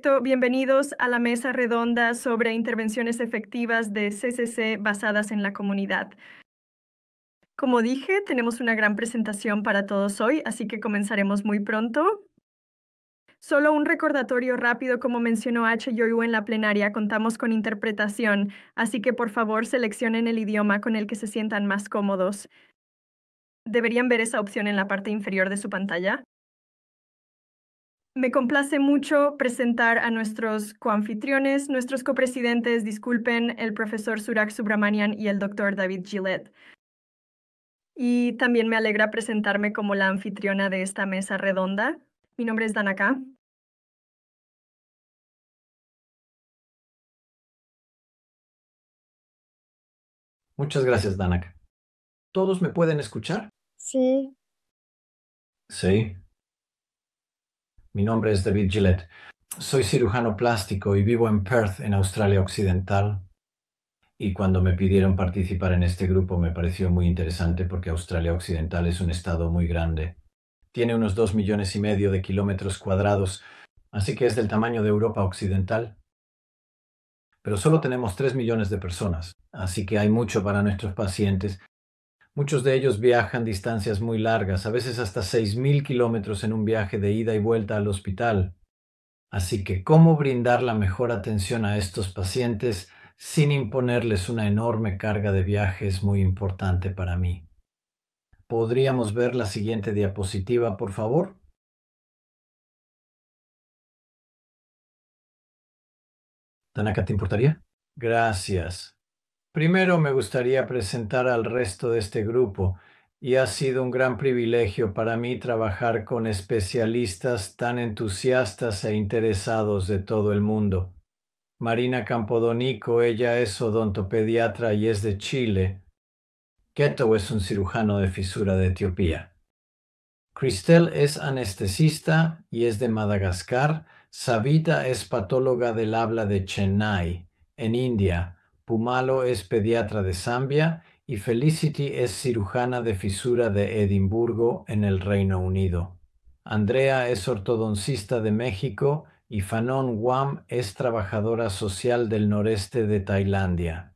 Perfecto, bienvenidos a la mesa redonda sobre intervenciones efectivas de CCC basadas en la comunidad. Como dije, tenemos una gran presentación para todos hoy, así que comenzaremos muy pronto. Solo un recordatorio rápido, como mencionó Yoyu en la plenaria, contamos con interpretación, así que por favor seleccionen el idioma con el que se sientan más cómodos. Deberían ver esa opción en la parte inferior de su pantalla. Me complace mucho presentar a nuestros coanfitriones, nuestros copresidentes, disculpen, el profesor Surak Subramanian y el doctor David Gillette. Y también me alegra presentarme como la anfitriona de esta mesa redonda. Mi nombre es Danaka. Muchas gracias, Danak. ¿Todos me pueden escuchar? Sí, Sí. Mi nombre es David Gillette. Soy cirujano plástico y vivo en Perth, en Australia Occidental. Y cuando me pidieron participar en este grupo me pareció muy interesante porque Australia Occidental es un estado muy grande. Tiene unos 2,5 millones de kilómetros cuadrados, así que es del tamaño de Europa Occidental. Pero solo tenemos 3 millones de personas, así que hay mucho para nuestros pacientes. Muchos de ellos viajan distancias muy largas, a veces hasta 6,000 kilómetros en un viaje de ida y vuelta al hospital. Así que, ¿cómo brindar la mejor atención a estos pacientes sin imponerles una enorme carga de viaje es muy importante para mí? ¿Podríamos ver la siguiente diapositiva, por favor? Tanaka, ¿te importaría? Gracias. Primero me gustaría presentar al resto de este grupo, y ha sido un gran privilegio para mí trabajar con especialistas tan entusiastas e interesados de todo el mundo. Marina Campodonico, ella es odontopediatra y es de Chile. Keto es un cirujano de fisura de Etiopía. Cristel es anestesista y es de Madagascar. Savita es patóloga del habla de Chennai, en India. Pumalo es pediatra de Zambia y Felicity es cirujana de fisura de Edimburgo, en el Reino Unido. Andrea es ortodoncista de México y Fanon Wam es trabajadora social del noreste de Tailandia.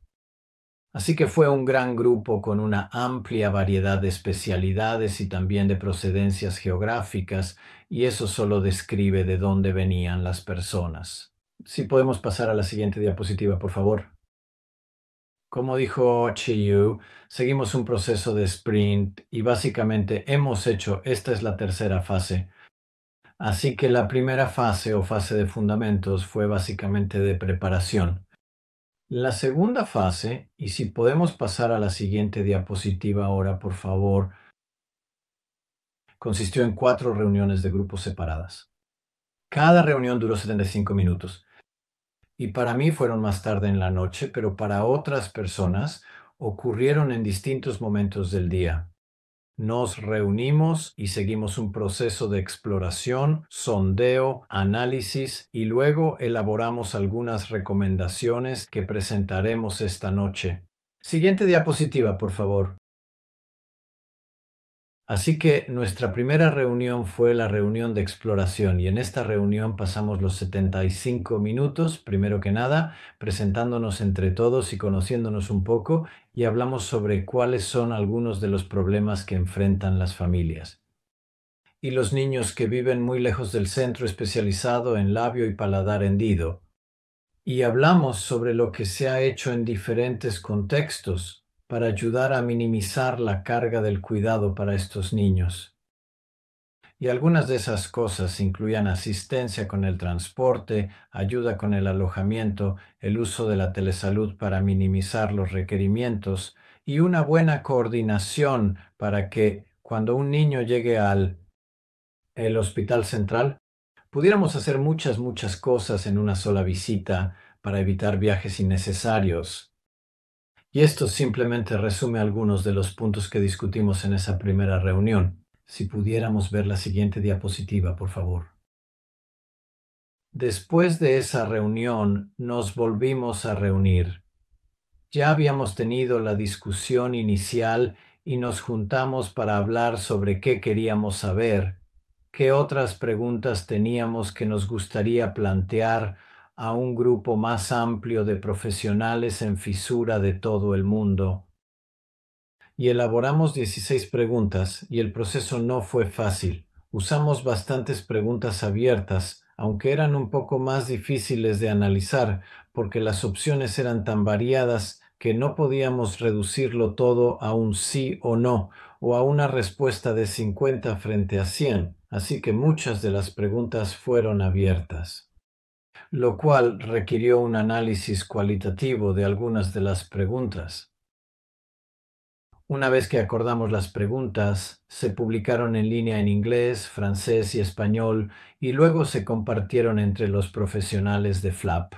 Así que fue un gran grupo con una amplia variedad de especialidades y también de procedencias geográficas, y eso solo describe de dónde venían las personas. Si podemos pasar a la siguiente diapositiva, por favor. Como dijo Chiyu, seguimos un proceso de sprint y básicamente esta es la tercera fase. Así que la primera fase o fase de fundamentos fue básicamente de preparación. La segunda fase, y si podemos pasar a la siguiente diapositiva ahora, por favor, consistió en 4 reuniones de grupos separadas. Cada reunión duró 75 minutos. Y para mí fueron más tarde en la noche, pero para otras personas ocurrieron en distintos momentos del día. Nos reunimos y seguimos un proceso de exploración, sondeo, análisis y luego elaboramos algunas recomendaciones que presentaremos esta noche. Siguiente diapositiva, por favor. Así que nuestra primera reunión fue la reunión de exploración y en esta reunión pasamos los 75 minutos, primero que nada, presentándonos entre todos y conociéndonos un poco, y hablamos sobre cuáles son algunos de los problemas que enfrentan las familias. Y los niños que viven muy lejos del centro especializado en labio y paladar hendido. Y hablamos sobre lo que se ha hecho en diferentes contextos para ayudar a minimizar la carga del cuidado para estos niños. Y algunas de esas cosas incluían asistencia con el transporte, ayuda con el alojamiento, el uso de la telesalud para minimizar los requerimientos y una buena coordinación para que cuando un niño llegue al el hospital central, pudiéramos hacer muchas cosas en una sola visita para evitar viajes innecesarios. Y esto simplemente resume algunos de los puntos que discutimos en esa primera reunión. Si pudiéramos ver la siguiente diapositiva, por favor. Después de esa reunión, nos volvimos a reunir. Ya habíamos tenido la discusión inicial y nos juntamos para hablar sobre qué queríamos saber, qué otras preguntas teníamos que nos gustaría plantear a un grupo más amplio de profesionales en fisura de todo el mundo. Y elaboramos 16 preguntas y el proceso no fue fácil. Usamos bastantes preguntas abiertas, aunque eran un poco más difíciles de analizar porque las opciones eran tan variadas que no podíamos reducirlo todo a un sí o no o a una respuesta de 50 frente a 100. Así que muchas de las preguntas fueron abiertas, lo cual requirió un análisis cualitativo de algunas de las preguntas. Una vez que acordamos las preguntas, se publicaron en línea en inglés, francés y español y luego se compartieron entre los profesionales de FLAP.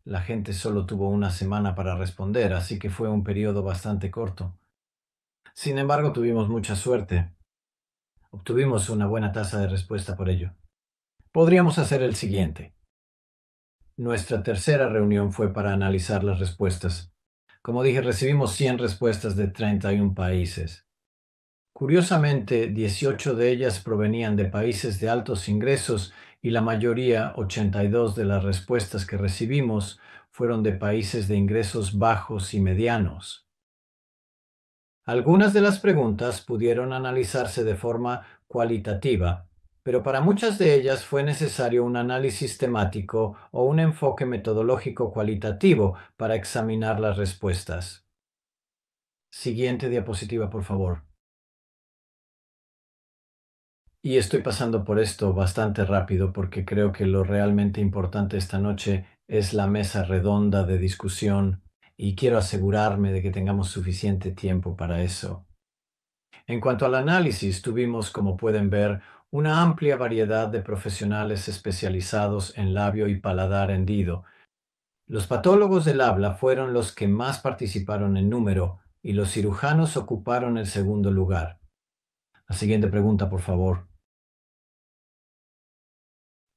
La gente solo tuvo una semana para responder, así que fue un periodo bastante corto. Sin embargo, tuvimos mucha suerte. Obtuvimos una buena tasa de respuesta por ello. Podríamos hacer el siguiente. Nuestra tercera reunión fue para analizar las respuestas. Como dije, recibimos 100 respuestas de 31 países. Curiosamente, 18 de ellas provenían de países de altos ingresos y la mayoría, 82 de las respuestas que recibimos, fueron de países de ingresos bajos y medianos. Algunas de las preguntas pudieron analizarse de forma cualitativa, pero para muchas de ellas fue necesario un análisis temático o un enfoque metodológico cualitativo para examinar las respuestas. Siguiente diapositiva, por favor. Y estoy pasando por esto bastante rápido porque creo que lo realmente importante esta noche es la mesa redonda de discusión y quiero asegurarme de que tengamos suficiente tiempo para eso. En cuanto al análisis, tuvimos, como pueden ver, una amplia variedad de profesionales especializados en labio y paladar hendido. Los patólogos del habla fueron los que más participaron en número y los cirujanos ocuparon el segundo lugar. La siguiente pregunta, por favor.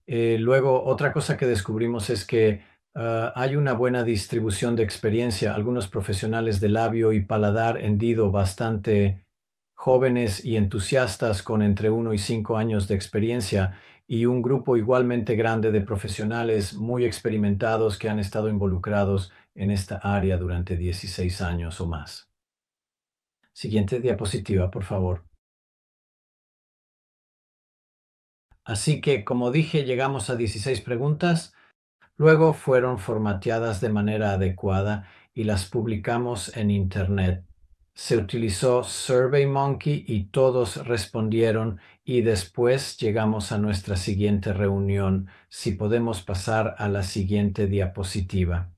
Luego, otra cosa que descubrimos es que hay una buena distribución de experiencia. Algunos profesionales de labio y paladar hendido bastante jóvenes y entusiastas con entre 1 y 5 años de experiencia y un grupo igualmente grande de profesionales muy experimentados que han estado involucrados en esta área durante 16 años o más. Siguiente diapositiva, por favor. Así que, como dije, llegamos a 16 preguntas. Luego fueron formateadas de manera adecuada y las publicamos en Internet. Se utilizó SurveyMonkey y todos respondieron y después llegamos a nuestra siguiente reunión. Si podemos pasar a la siguiente diapositiva.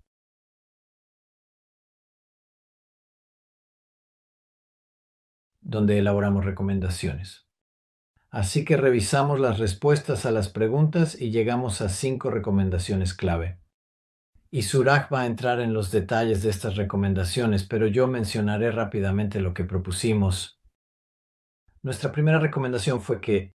Donde elaboramos recomendaciones. Así que revisamos las respuestas a las preguntas y llegamos a 5 recomendaciones clave. Y Suraj va a entrar en los detalles de estas recomendaciones, pero yo mencionaré rápidamente lo que propusimos. Nuestra primera recomendación fue que,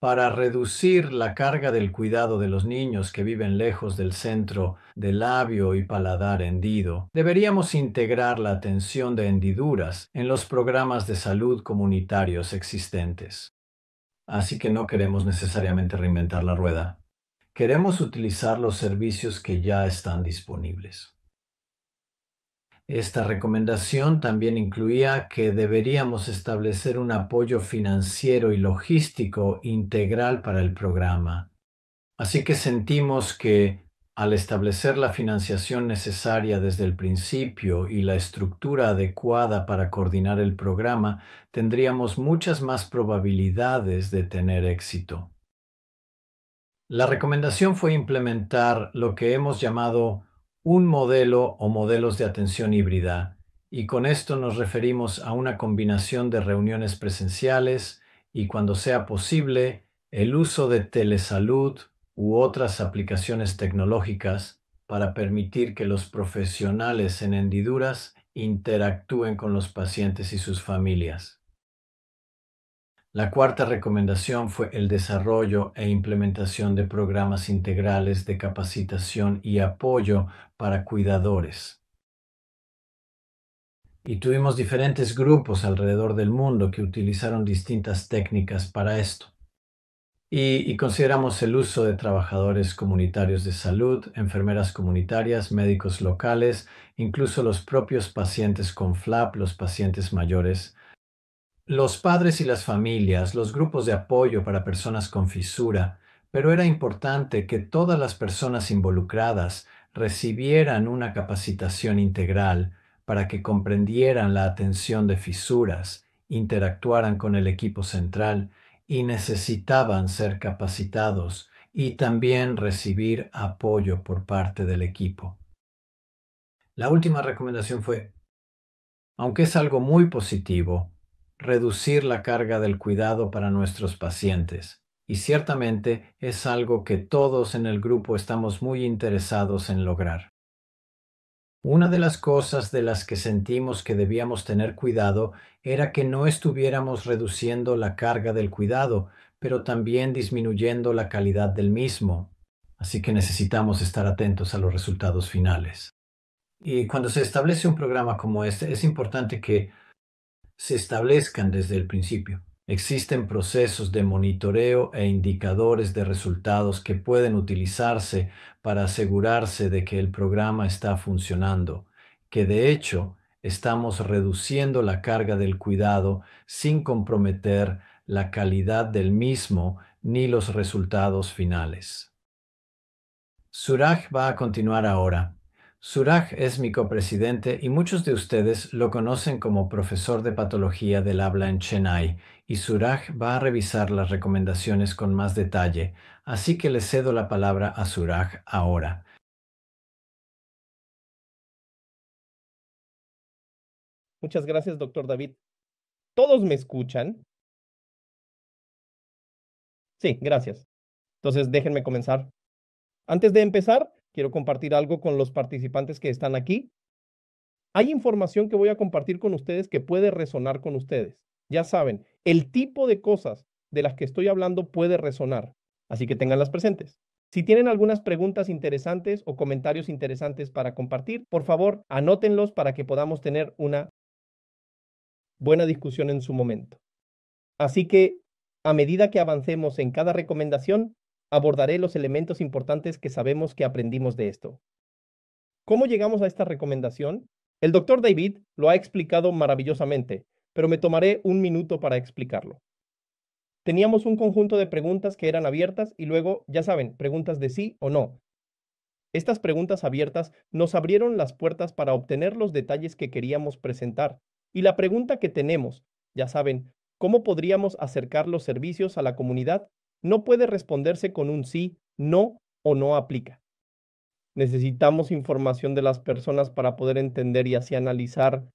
para reducir la carga del cuidado de los niños que viven lejos del centro de labio y paladar hendido, deberíamos integrar la atención de hendiduras en los programas de salud comunitarios existentes. Así que no queremos necesariamente reinventar la rueda. Queremos utilizar los servicios que ya están disponibles. Esta recomendación también incluía que deberíamos establecer un apoyo financiero y logístico integral para el programa. Así que sentimos que, al establecer la financiación necesaria desde el principio y la estructura adecuada para coordinar el programa, tendríamos muchas más probabilidades de tener éxito. La recomendación fue implementar lo que hemos llamado un modelo o modelos de atención híbrida, y con esto nos referimos a una combinación de reuniones presenciales y, cuando sea posible, el uso de telesalud u otras aplicaciones tecnológicas para permitir que los profesionales en hendiduras interactúen con los pacientes y sus familias. La cuarta recomendación fue el desarrollo e implementación de programas integrales de capacitación y apoyo para cuidadores. Y tuvimos diferentes grupos alrededor del mundo que utilizaron distintas técnicas para esto. y consideramos el uso de trabajadores comunitarios de salud, enfermeras comunitarias, médicos locales, incluso los propios pacientes con FLAP, los pacientes mayores, los padres y las familias, los grupos de apoyo para personas con fisura, pero era importante que todas las personas involucradas recibieran una capacitación integral para que comprendieran la atención de fisuras, interactuaran con el equipo central y necesitaban ser capacitados y también recibir apoyo por parte del equipo. La última recomendación fue, aunque es algo muy positivo, reducir la carga del cuidado para nuestros pacientes. Y ciertamente es algo que todos en el grupo estamos muy interesados en lograr. Una de las cosas de las que sentimos que debíamos tener cuidado era que no estuviéramos reduciendo la carga del cuidado, pero también disminuyendo la calidad del mismo. Así que necesitamos estar atentos a los resultados finales. Y cuando se establece un programa como este, es importante que se establezcan desde el principio. Existen procesos de monitoreo e indicadores de resultados que pueden utilizarse para asegurarse de que el programa está funcionando, que de hecho estamos reduciendo la carga del cuidado sin comprometer la calidad del mismo ni los resultados finales. Suraj va a continuar ahora. Suraj es mi copresidente y muchos de ustedes lo conocen como profesor de patología del habla en Chennai, y Suraj va a revisar las recomendaciones con más detalle, así que le cedo la palabra a Suraj ahora. Muchas gracias, doctor David. ¿Todos me escuchan? Sí, gracias. Entonces, déjenme comenzar. Antes de empezar, quiero compartir algo con los participantes que están aquí. Hay información que voy a compartir con ustedes que puede resonar con ustedes. Ya saben, el tipo de cosas de las que estoy hablando puede resonar, así que ténganlas presentes. Si tienen algunas preguntas interesantes o comentarios interesantes para compartir, por favor, anótenlos para que podamos tener una buena discusión en su momento. Así que, a medida que avancemos en cada recomendación, abordaré los elementos importantes que sabemos que aprendimos de esto. ¿Cómo llegamos a esta recomendación? El doctor David lo ha explicado maravillosamente, pero me tomaré un minuto para explicarlo. Teníamos un conjunto de preguntas que eran abiertas y luego, ya saben, preguntas de sí o no. Estas preguntas abiertas nos abrieron las puertas para obtener los detalles que queríamos presentar. Y la pregunta que tenemos, ya saben, ¿cómo podríamos acercar los servicios a la comunidad? No puede responderse con un sí, no o no aplica. Necesitamos información de las personas para poder entender y así analizar.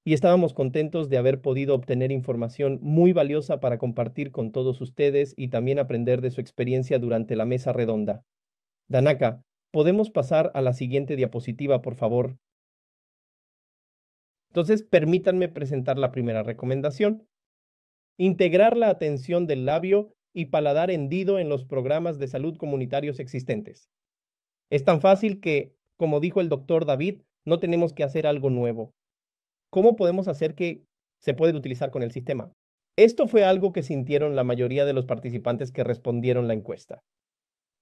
Y estábamos contentos de haber podido obtener información muy valiosa para compartir con todos ustedes y también aprender de su experiencia durante la mesa redonda. Danaka, ¿podemos pasar a la siguiente diapositiva, por favor? Entonces, permítanme presentar la primera recomendación. Integrar la atención del labio y paladar hendido en los programas de salud comunitarios existentes. Es tan fácil que, como dijo el doctor David, no tenemos que hacer algo nuevo. ¿Cómo podemos hacer que se pueda utilizar con el sistema? Esto fue algo que sintieron la mayoría de los participantes que respondieron la encuesta.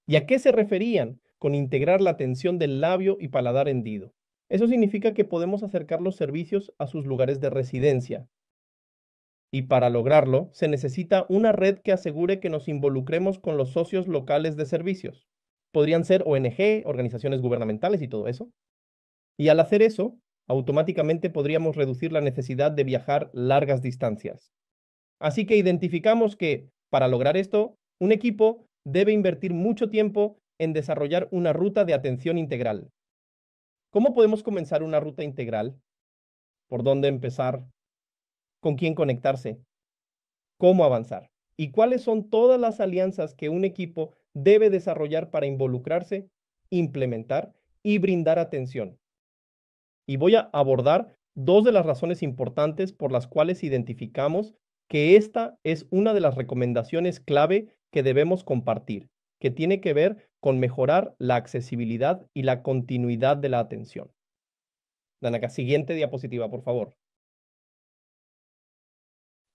¿Y a qué se referían con integrar la atención del labio y paladar hendido? Eso significa que podemos acercar los servicios a sus lugares de residencia. Y para lograrlo, se necesita una red que asegure que nos involucremos con los socios locales de servicios. Podrían ser ONG, organizaciones gubernamentales y todo eso. Y al hacer eso, automáticamente podríamos reducir la necesidad de viajar largas distancias. Así que identificamos que, para lograr esto, un equipo debe invertir mucho tiempo en desarrollar una ruta de atención integral. ¿Cómo podemos comenzar una ruta integral? ¿Por dónde empezar? ¿Con quién conectarse? ¿Cómo avanzar? ¿Y cuáles son todas las alianzas que un equipo debe desarrollar para involucrarse, implementar y brindar atención? Y voy a abordar dos de las razones importantes por las cuales identificamos que esta es una de las recomendaciones clave que debemos compartir, que tiene que ver con mejorar la accesibilidad y la continuidad de la atención. Danaka, siguiente diapositiva, por favor.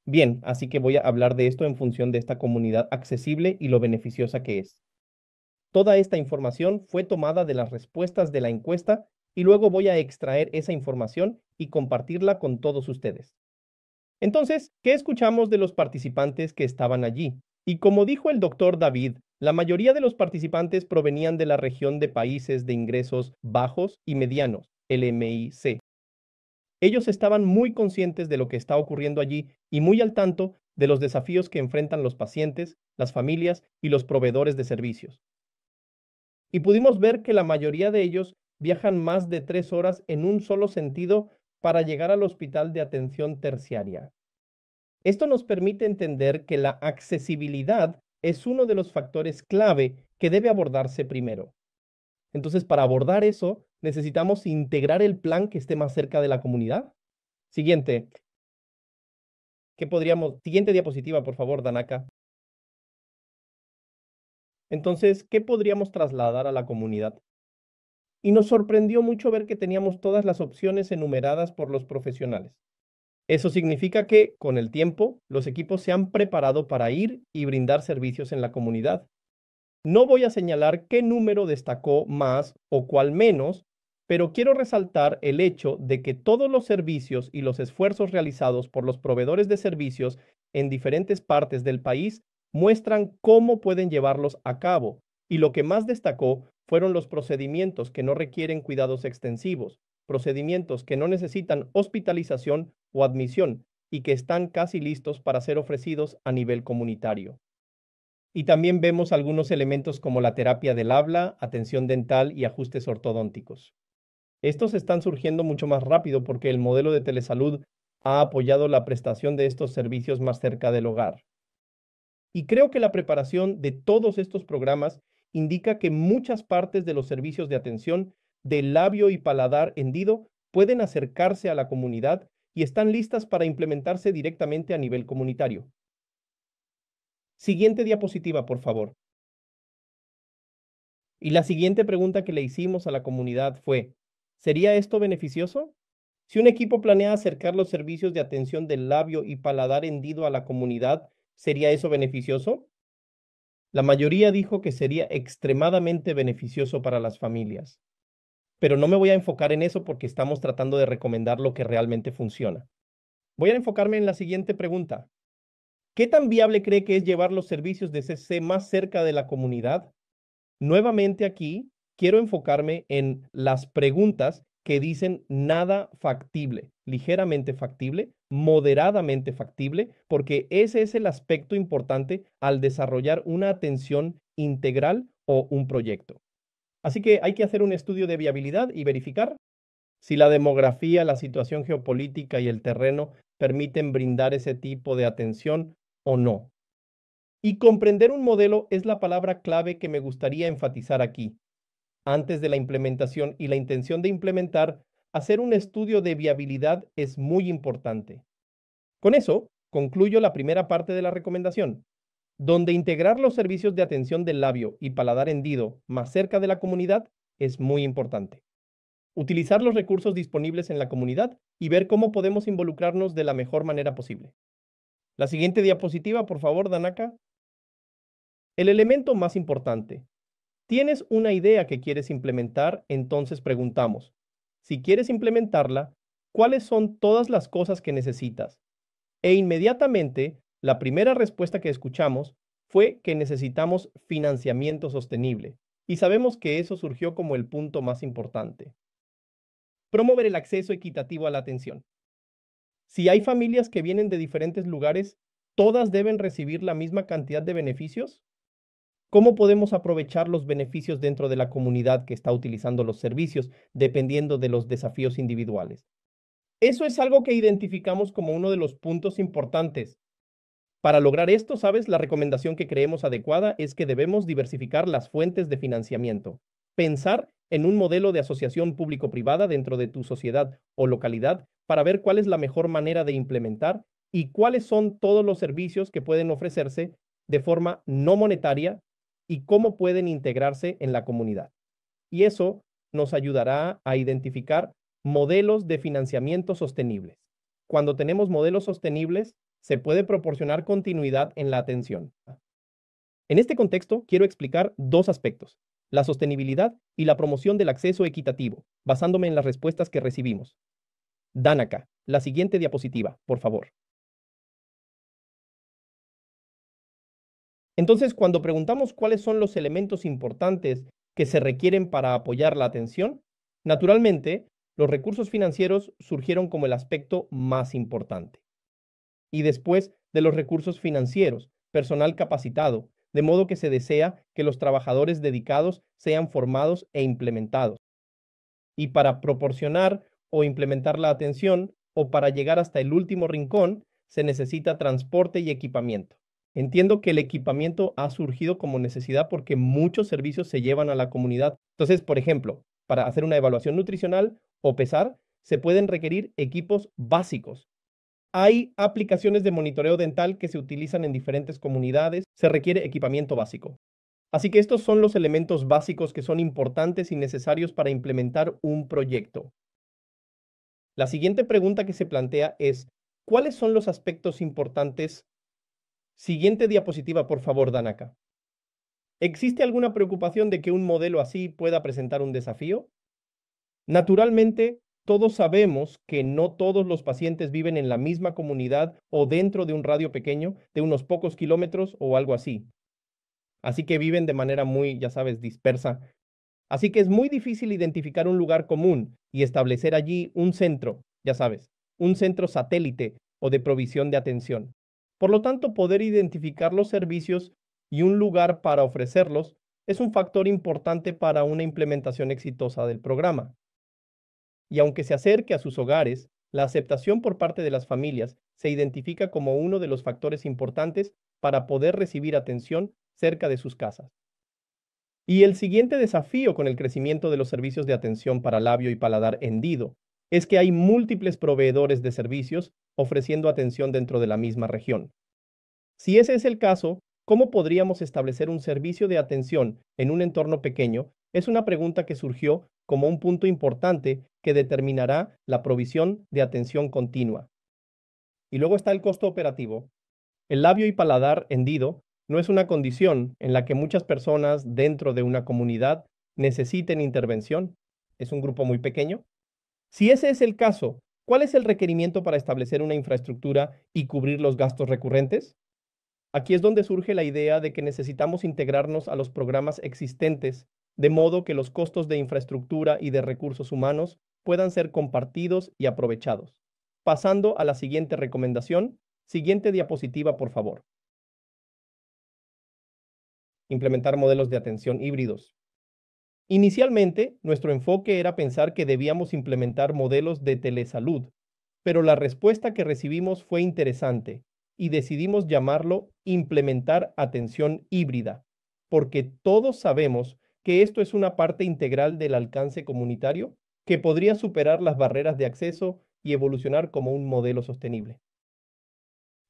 Bien, así que voy a hablar de esto en función de esta comunidad accesible y lo beneficiosa que es. Toda esta información fue tomada de las respuestas de la encuesta y luego voy a extraer esa información y compartirla con todos ustedes. Entonces, ¿qué escuchamos de los participantes que estaban allí? Y como dijo el doctor David, la mayoría de los participantes provenían de la región de países de ingresos bajos y medianos, LMIC. Ellos estaban muy conscientes de lo que está ocurriendo allí y muy al tanto de los desafíos que enfrentan los pacientes, las familias y los proveedores de servicios. Y pudimos ver que la mayoría de ellos viajan más de 3 horas en un solo sentido para llegar al hospital de atención terciaria. Esto nos permite entender que la accesibilidad es uno de los factores clave que debe abordarse primero. Entonces, para abordar eso, necesitamos integrar el plan que esté más cerca de la comunidad. Siguiente. Siguiente diapositiva, por favor, Danaka. Entonces, ¿qué podríamos trasladar a la comunidad? Y nos sorprendió mucho ver que teníamos todas las opciones enumeradas por los profesionales. Eso significa que, con el tiempo, los equipos se han preparado para ir y brindar servicios en la comunidad. No voy a señalar qué número destacó más o cuál menos, pero quiero resaltar el hecho de que todos los servicios y los esfuerzos realizados por los proveedores de servicios en diferentes partes del país muestran cómo pueden llevarlos a cabo, y lo que más destacó fueron los procedimientos que no requieren cuidados extensivos, procedimientos que no necesitan hospitalización o admisión y que están casi listos para ser ofrecidos a nivel comunitario. Y también vemos algunos elementos como la terapia del habla, atención dental y ajustes ortodónticos. Estos están surgiendo mucho más rápido porque el modelo de telesalud ha apoyado la prestación de estos servicios más cerca del hogar. Y creo que la preparación de todos estos programas indica que muchas partes de los servicios de atención del labio y paladar hendido pueden acercarse a la comunidad y están listas para implementarse directamente a nivel comunitario. Siguiente diapositiva, por favor. Y la siguiente pregunta que le hicimos a la comunidad fue, ¿sería esto beneficioso? Si un equipo planea acercar los servicios de atención del labio y paladar hendido a la comunidad, ¿sería eso beneficioso? La mayoría dijo que sería extremadamente beneficioso para las familias. Pero no me voy a enfocar en eso porque estamos tratando de recomendar lo que realmente funciona. Voy a enfocarme en la siguiente pregunta. ¿Qué tan viable cree que es llevar los servicios de CCC más cerca de la comunidad? Nuevamente aquí quiero enfocarme en las preguntas que dicen nada factible, ligeramente factible, moderadamente factible, porque ese es el aspecto importante al desarrollar una atención integral o un proyecto. Así que hay que hacer un estudio de viabilidad y verificar si la demografía, la situación geopolítica y el terreno permiten brindar ese tipo de atención o no. Y comprender un modelo es la palabra clave que me gustaría enfatizar aquí. Antes de la implementación y la intención de implementar, hacer un estudio de viabilidad es muy importante. Con eso, concluyo la primera parte de la recomendación, donde integrar los servicios de atención del labio y paladar hendido más cerca de la comunidad es muy importante. Utilizar los recursos disponibles en la comunidad y ver cómo podemos involucrarnos de la mejor manera posible. La siguiente diapositiva, por favor, Danaka. El elemento más importante. ¿Tienes una idea que quieres implementar? Entonces preguntamos, si quieres implementarla, ¿cuáles son todas las cosas que necesitas? E inmediatamente, la primera respuesta que escuchamos fue que necesitamos financiamiento sostenible. Y sabemos que eso surgió como el punto más importante. Promover el acceso equitativo a la atención. Si hay familias que vienen de diferentes lugares, ¿todas deben recibir la misma cantidad de beneficios? ¿Cómo podemos aprovechar los beneficios dentro de la comunidad que está utilizando los servicios, dependiendo de los desafíos individuales? Eso es algo que identificamos como uno de los puntos importantes. Para lograr esto, ¿sabes? La recomendación que creemos adecuada es que debemos diversificar las fuentes de financiamiento. Pensar en un modelo de asociación público-privada dentro de tu sociedad o localidad para ver cuál es la mejor manera de implementar y cuáles son todos los servicios que pueden ofrecerse de forma no monetaria y cómo pueden integrarse en la comunidad. Y eso nos ayudará a identificar modelos de financiamiento sostenibles. Cuando tenemos modelos sostenibles, se puede proporcionar continuidad en la atención. En este contexto, quiero explicar dos aspectos: la sostenibilidad y la promoción del acceso equitativo, basándome en las respuestas que recibimos. Danaka, la siguiente diapositiva, por favor. Entonces, cuando preguntamos cuáles son los elementos importantes que se requieren para apoyar la atención, naturalmente, los recursos financieros surgieron como el aspecto más importante. Y después de los recursos financieros, personal capacitado, de modo que se desea que los trabajadores dedicados sean formados e implementados. Y para proporcionar o implementar la atención, o para llegar hasta el último rincón, se necesita transporte y equipamiento. Entiendo que el equipamiento ha surgido como necesidad porque muchos servicios se llevan a la comunidad. Entonces, por ejemplo, para hacer una evaluación nutricional o pesar, se pueden requerir equipos básicos. Hay aplicaciones de monitoreo dental que se utilizan en diferentes comunidades. Se requiere equipamiento básico. Así que estos son los elementos básicos que son importantes y necesarios para implementar un proyecto. La siguiente pregunta que se plantea es: ¿cuáles son los aspectos importantes? Siguiente diapositiva, por favor, Danaka. ¿Existe alguna preocupación de que un modelo así pueda presentar un desafío? Naturalmente, todos sabemos que no todos los pacientes viven en la misma comunidad o dentro de un radio pequeño de unos pocos kilómetros o algo así. Así que viven de manera muy, ya sabes, dispersa. Así que es muy difícil identificar un lugar común y establecer allí un centro, ya sabes, un centro satélite o de provisión de atención. Por lo tanto, poder identificar los servicios y un lugar para ofrecerlos es un factor importante para una implementación exitosa del programa. Y aunque se acerque a sus hogares, la aceptación por parte de las familias se identifica como uno de los factores importantes para poder recibir atención cerca de sus casas. Y el siguiente desafío con el crecimiento de los servicios de atención para labio y paladar hendido es que hay múltiples proveedores de servicios ofreciendo atención dentro de la misma región. Si ese es el caso, ¿cómo podríamos establecer un servicio de atención en un entorno pequeño? Es una pregunta que surgió como un punto importante que determinará la provisión de atención continua. Y luego está el costo operativo. El labio y paladar hendido no es una condición en la que muchas personas dentro de una comunidad necesiten intervención. Es un grupo muy pequeño. Si ese es el caso, ¿cuál es el requerimiento para establecer una infraestructura y cubrir los gastos recurrentes? Aquí es donde surge la idea de que necesitamos integrarnos a los programas existentes, de modo que los costos de infraestructura y de recursos humanos puedan ser compartidos y aprovechados. Pasando a la siguiente recomendación. Siguiente diapositiva, por favor. Implementar modelos de atención híbridos. Inicialmente, nuestro enfoque era pensar que debíamos implementar modelos de telesalud, pero la respuesta que recibimos fue interesante y decidimos llamarlo implementar atención híbrida, porque todos sabemos que esto es una parte integral del alcance comunitario que podría superar las barreras de acceso y evolucionar como un modelo sostenible.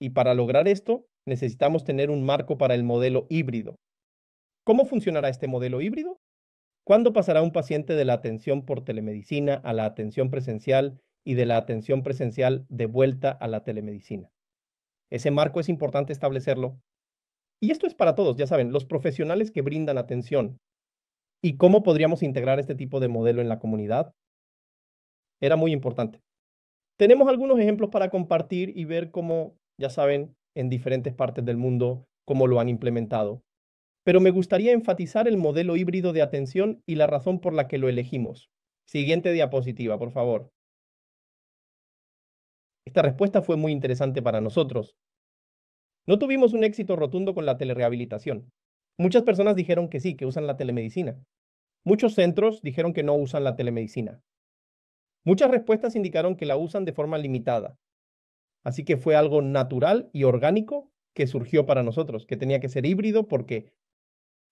Y para lograr esto, necesitamos tener un marco para el modelo híbrido. ¿Cómo funcionará este modelo híbrido? ¿Cuándo pasará un paciente de la atención por telemedicina a la atención presencial y de la atención presencial de vuelta a la telemedicina? Ese marco es importante establecerlo. Y esto es para todos, ya saben, los profesionales que brindan atención. ¿Y cómo podríamos integrar este tipo de modelo en la comunidad? Era muy importante. Tenemos algunos ejemplos para compartir y ver cómo, ya saben, en diferentes partes del mundo, cómo lo han implementado. Pero me gustaría enfatizar el modelo híbrido de atención y la razón por la que lo elegimos. Siguiente diapositiva, por favor. Esta respuesta fue muy interesante para nosotros. No tuvimos un éxito rotundo con la telerehabilitación. Muchas personas dijeron que sí, que usan la telemedicina. Muchos centros dijeron que no usan la telemedicina. Muchas respuestas indicaron que la usan de forma limitada. Así que fue algo natural y orgánico que surgió para nosotros, que tenía que ser híbrido porque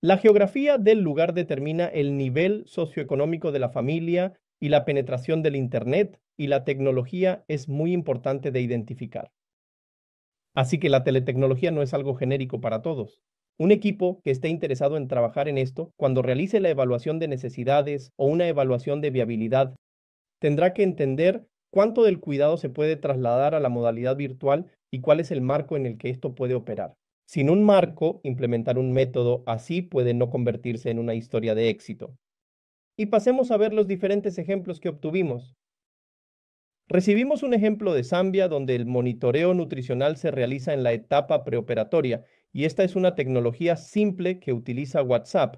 la geografía del lugar determina el nivel socioeconómico de la familia y la penetración del Internet, y la tecnología es muy importante de identificar. Así que la teletecnología no es algo genérico para todos. Un equipo que esté interesado en trabajar en esto, cuando realice la evaluación de necesidades o una evaluación de viabilidad, tendrá que entender cuánto del cuidado se puede trasladar a la modalidad virtual y cuál es el marco en el que esto puede operar. Sin un marco, implementar un método así puede no convertirse en una historia de éxito. Y pasemos a ver los diferentes ejemplos que obtuvimos. Recibimos un ejemplo de Zambia donde el monitoreo nutricional se realiza en la etapa preoperatoria y esta es una tecnología simple que utiliza WhatsApp.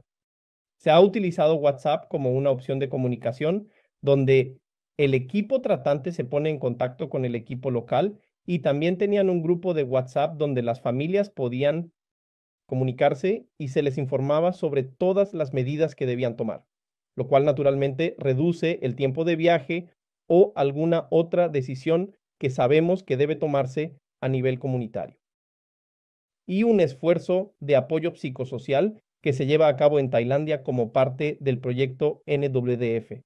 Se ha utilizado WhatsApp como una opción de comunicación donde el equipo tratante se pone en contacto con el equipo local y también tenían un grupo de WhatsApp donde las familias podían comunicarse y se les informaba sobre todas las medidas que debían tomar, lo cual naturalmente reduce el tiempo de viaje o alguna otra decisión que sabemos que debe tomarse a nivel comunitario. Y un esfuerzo de apoyo psicosocial que se lleva a cabo en Tailandia como parte del proyecto NWDF.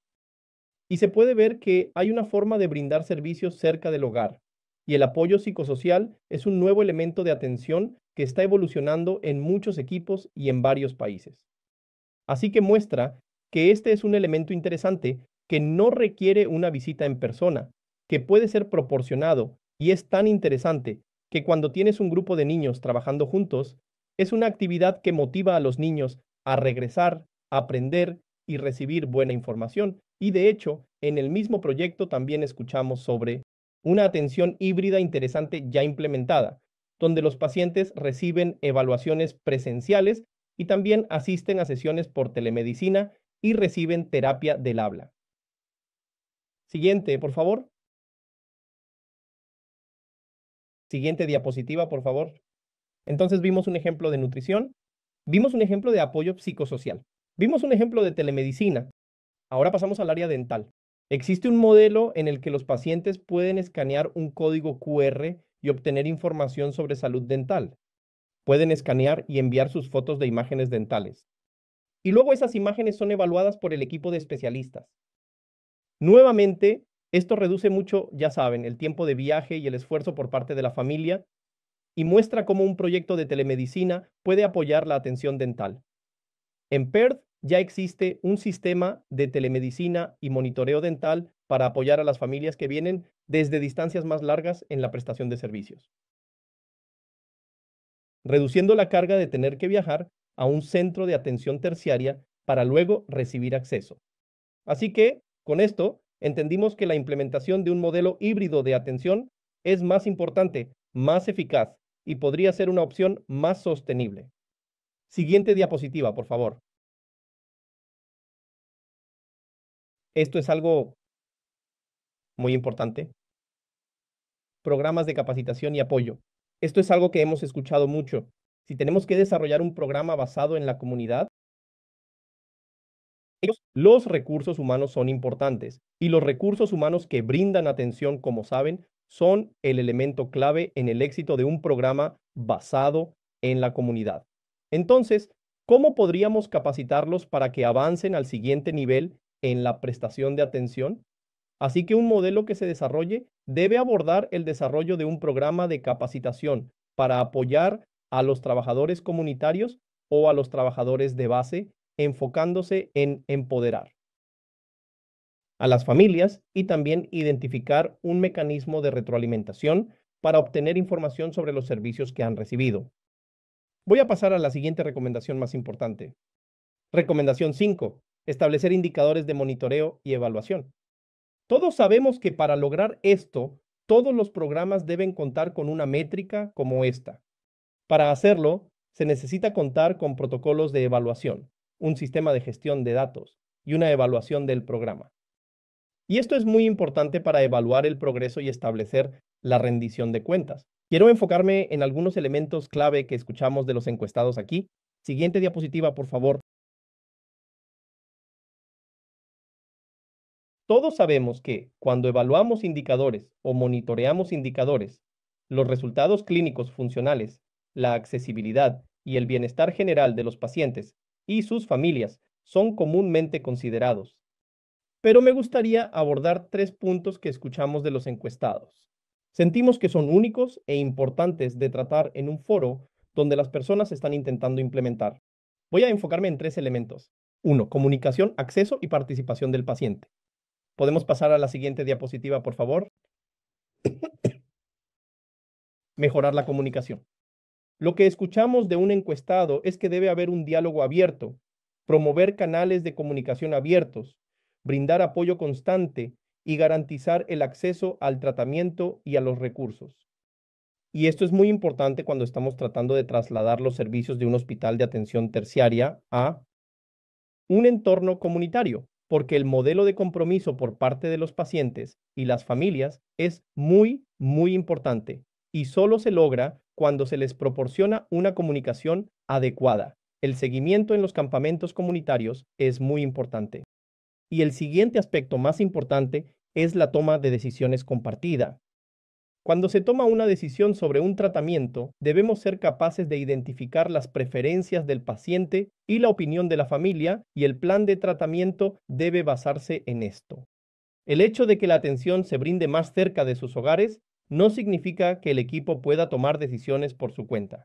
Y se puede ver que hay una forma de brindar servicios cerca del hogar, y el apoyo psicosocial es un nuevo elemento de atención que está evolucionando en muchos equipos y en varios países. Así que muestra que este es un elemento interesante que no requiere una visita en persona, que puede ser proporcionado y es tan interesante que cuando tienes un grupo de niños trabajando juntos, es una actividad que motiva a los niños a regresar, a aprender y recibir buena información. Y de hecho, en el mismo proyecto también escuchamos sobre una atención híbrida interesante ya implementada, donde los pacientes reciben evaluaciones presenciales y también asisten a sesiones por telemedicina y reciben terapia del habla. Siguiente, por favor. Siguiente diapositiva, por favor. Entonces vimos un ejemplo de nutrición, vimos un ejemplo de apoyo psicosocial, vimos un ejemplo de telemedicina. Ahora pasamos al área dental. Existe un modelo en el que los pacientes pueden escanear un código QR y obtener información sobre salud dental. Pueden escanear y enviar sus fotos de imágenes dentales. Y luego esas imágenes son evaluadas por el equipo de especialistas. Nuevamente, esto reduce mucho, ya saben, el tiempo de viaje y el esfuerzo por parte de la familia y muestra cómo un proyecto de telemedicina puede apoyar la atención dental. En Perth ya existe un sistema de telemedicina y monitoreo dental para apoyar a las familias que vienen desde distancias más largas en la prestación de servicios, reduciendo la carga de tener que viajar a un centro de atención terciaria para luego recibir acceso. Así que, con esto, entendimos que la implementación de un modelo híbrido de atención es más importante, más eficaz y podría ser una opción más sostenible. Siguiente diapositiva, por favor. Esto es algo muy importante. Programas de capacitación y apoyo. Esto es algo que hemos escuchado mucho. Si tenemos que desarrollar un programa basado en la comunidad, los recursos humanos son importantes y los recursos humanos que brindan atención, como saben, son el elemento clave en el éxito de un programa basado en la comunidad. Entonces, ¿cómo podríamos capacitarlos para que avancen al siguiente nivel en la prestación de atención? Así que un modelo que se desarrolle debe abordar el desarrollo de un programa de capacitación para apoyar a los trabajadores comunitarios o a los trabajadores de base, enfocándose en empoderar a las familias y también identificar un mecanismo de retroalimentación para obtener información sobre los servicios que han recibido. Voy a pasar a la siguiente recomendación más importante. Recomendación 5. Establecer indicadores de monitoreo y evaluación. Todos sabemos que para lograr esto, todos los programas deben contar con una métrica como esta. Para hacerlo, se necesita contar con protocolos de evaluación, un sistema de gestión de datos y una evaluación del programa. Y esto es muy importante para evaluar el progreso y establecer la rendición de cuentas. Quiero enfocarme en algunos elementos clave que escuchamos de los encuestados aquí. Siguiente diapositiva, por favor. Todos sabemos que cuando evaluamos indicadores o monitoreamos indicadores, los resultados clínicos funcionales, la accesibilidad y el bienestar general de los pacientes y sus familias son comúnmente considerados. Pero me gustaría abordar 3 puntos que escuchamos de los encuestados. Sentimos que son únicos e importantes de tratar en un foro donde las personas están intentando implementar. Voy a enfocarme en 3 elementos. 1. Comunicación, acceso y participación del paciente. ¿Podemos pasar a la siguiente diapositiva, por favor? Mejorar la comunicación. Lo que escuchamos de un encuestado es que debe haber un diálogo abierto, promover canales de comunicación abiertos, brindar apoyo constante y garantizar el acceso al tratamiento y a los recursos. Y esto es muy importante cuando estamos tratando de trasladar los servicios de un hospital de atención terciaria a un entorno comunitario, porque el modelo de compromiso por parte de los pacientes y las familias es muy, muy importante y solo se logra cuando se les proporciona una comunicación adecuada. El seguimiento en los campamentos comunitarios es muy importante. Y el siguiente aspecto más importante es la toma de decisiones compartida. Cuando se toma una decisión sobre un tratamiento, debemos ser capaces de identificar las preferencias del paciente y la opinión de la familia, y el plan de tratamiento debe basarse en esto. El hecho de que la atención se brinde más cerca de sus hogares no significa que el equipo pueda tomar decisiones por su cuenta.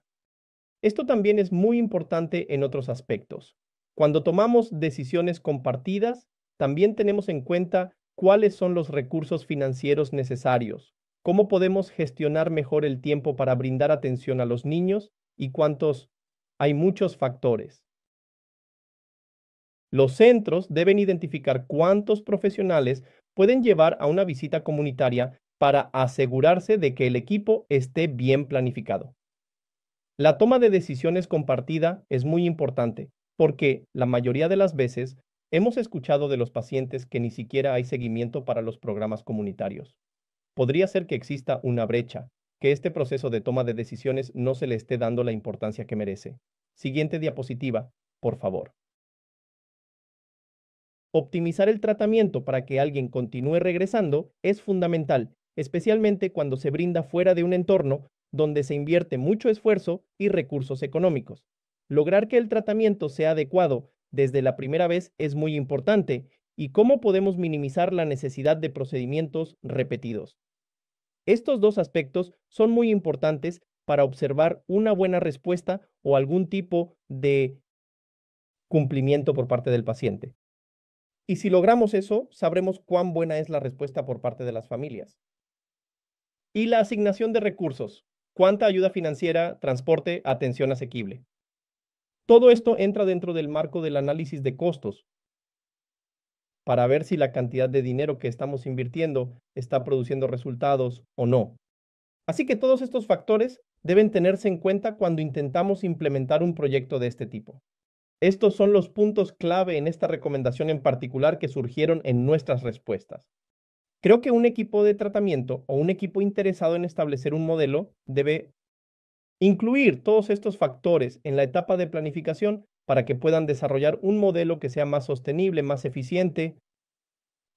Esto también es muy importante en otros aspectos. Cuando tomamos decisiones compartidas, también tenemos en cuenta cuáles son los recursos financieros necesarios, cómo podemos gestionar mejor el tiempo para brindar atención a los niños y cuántos. Hay muchos factores. Los centros deben identificar cuántos profesionales pueden llevar a una visita comunitaria para asegurarse de que el equipo esté bien planificado. La toma de decisiones compartida es muy importante porque la mayoría de las veces hemos escuchado de los pacientes que ni siquiera hay seguimiento para los programas comunitarios. Podría ser que exista una brecha, que este proceso de toma de decisiones no se le esté dando la importancia que merece. Siguiente diapositiva, por favor. Optimizar el tratamiento para que alguien continúe regresando es fundamental, especialmente cuando se brinda fuera de un entorno donde se invierte mucho esfuerzo y recursos económicos. Lograr que el tratamiento sea adecuado desde la primera vez es muy importante, y cómo podemos minimizar la necesidad de procedimientos repetidos. Estos dos aspectos son muy importantes para observar una buena respuesta o algún tipo de cumplimiento por parte del paciente. Y si logramos eso, sabremos cuán buena es la respuesta por parte de las familias. Y la asignación de recursos. ¿Cuánta ayuda financiera, transporte, atención asequible? Todo esto entra dentro del marco del análisis de costos para ver si la cantidad de dinero que estamos invirtiendo está produciendo resultados o no. Así que todos estos factores deben tenerse en cuenta cuando intentamos implementar un proyecto de este tipo. Estos son los puntos clave en esta recomendación en particular que surgieron en nuestras respuestas. Creo que un equipo de tratamiento o un equipo interesado en establecer un modelo debe incluir todos estos factores en la etapa de planificación para que puedan desarrollar un modelo que sea más sostenible, más eficiente.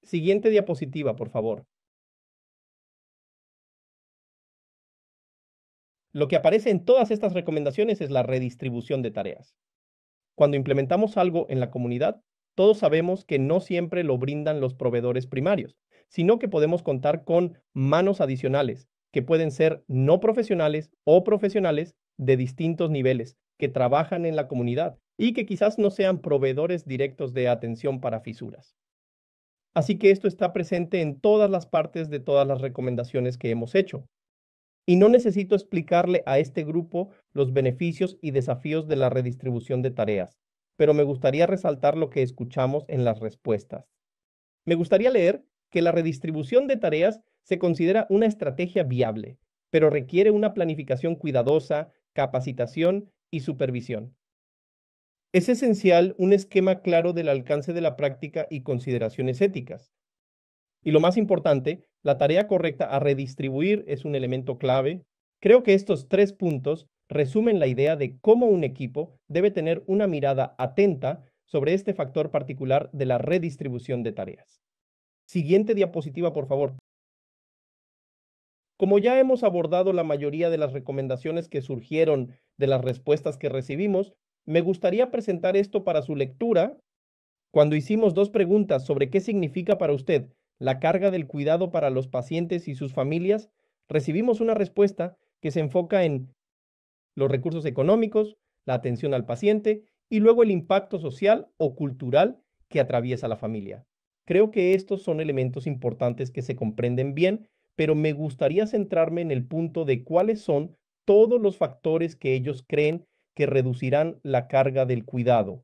Siguiente diapositiva, por favor. Lo que aparece en todas estas recomendaciones es la redistribución de tareas. Cuando implementamos algo en la comunidad, todos sabemos que no siempre lo brindan los proveedores primarios, sino que podemos contar con manos adicionales, que pueden ser no profesionales o profesionales de distintos niveles, que trabajan en la comunidad y que quizás no sean proveedores directos de atención para fisuras. Así que esto está presente en todas las partes de todas las recomendaciones que hemos hecho. Y no necesito explicarle a este grupo los beneficios y desafíos de la redistribución de tareas, pero me gustaría resaltar lo que escuchamos en las respuestas. Me gustaría leer que la redistribución de tareas se considera una estrategia viable, pero requiere una planificación cuidadosa, capacitación y supervisión. Es esencial un esquema claro del alcance de la práctica y consideraciones éticas. Y lo más importante, la tarea correcta a redistribuir es un elemento clave. Creo que estos 3 puntos resumen la idea de cómo un equipo debe tener una mirada atenta sobre este factor particular de la redistribución de tareas. Siguiente diapositiva, por favor. Como ya hemos abordado la mayoría de las recomendaciones que surgieron de las respuestas que recibimos, me gustaría presentar esto para su lectura. Cuando hicimos 2 preguntas sobre qué significa para usted la carga del cuidado para los pacientes y sus familias, recibimos una respuesta que se enfoca en los recursos económicos, la atención al paciente y luego el impacto social o cultural que atraviesa la familia. Creo que estos son elementos importantes que se comprenden bien, pero me gustaría centrarme en el punto de cuáles son todos los factores que ellos creen que reducirán la carga del cuidado.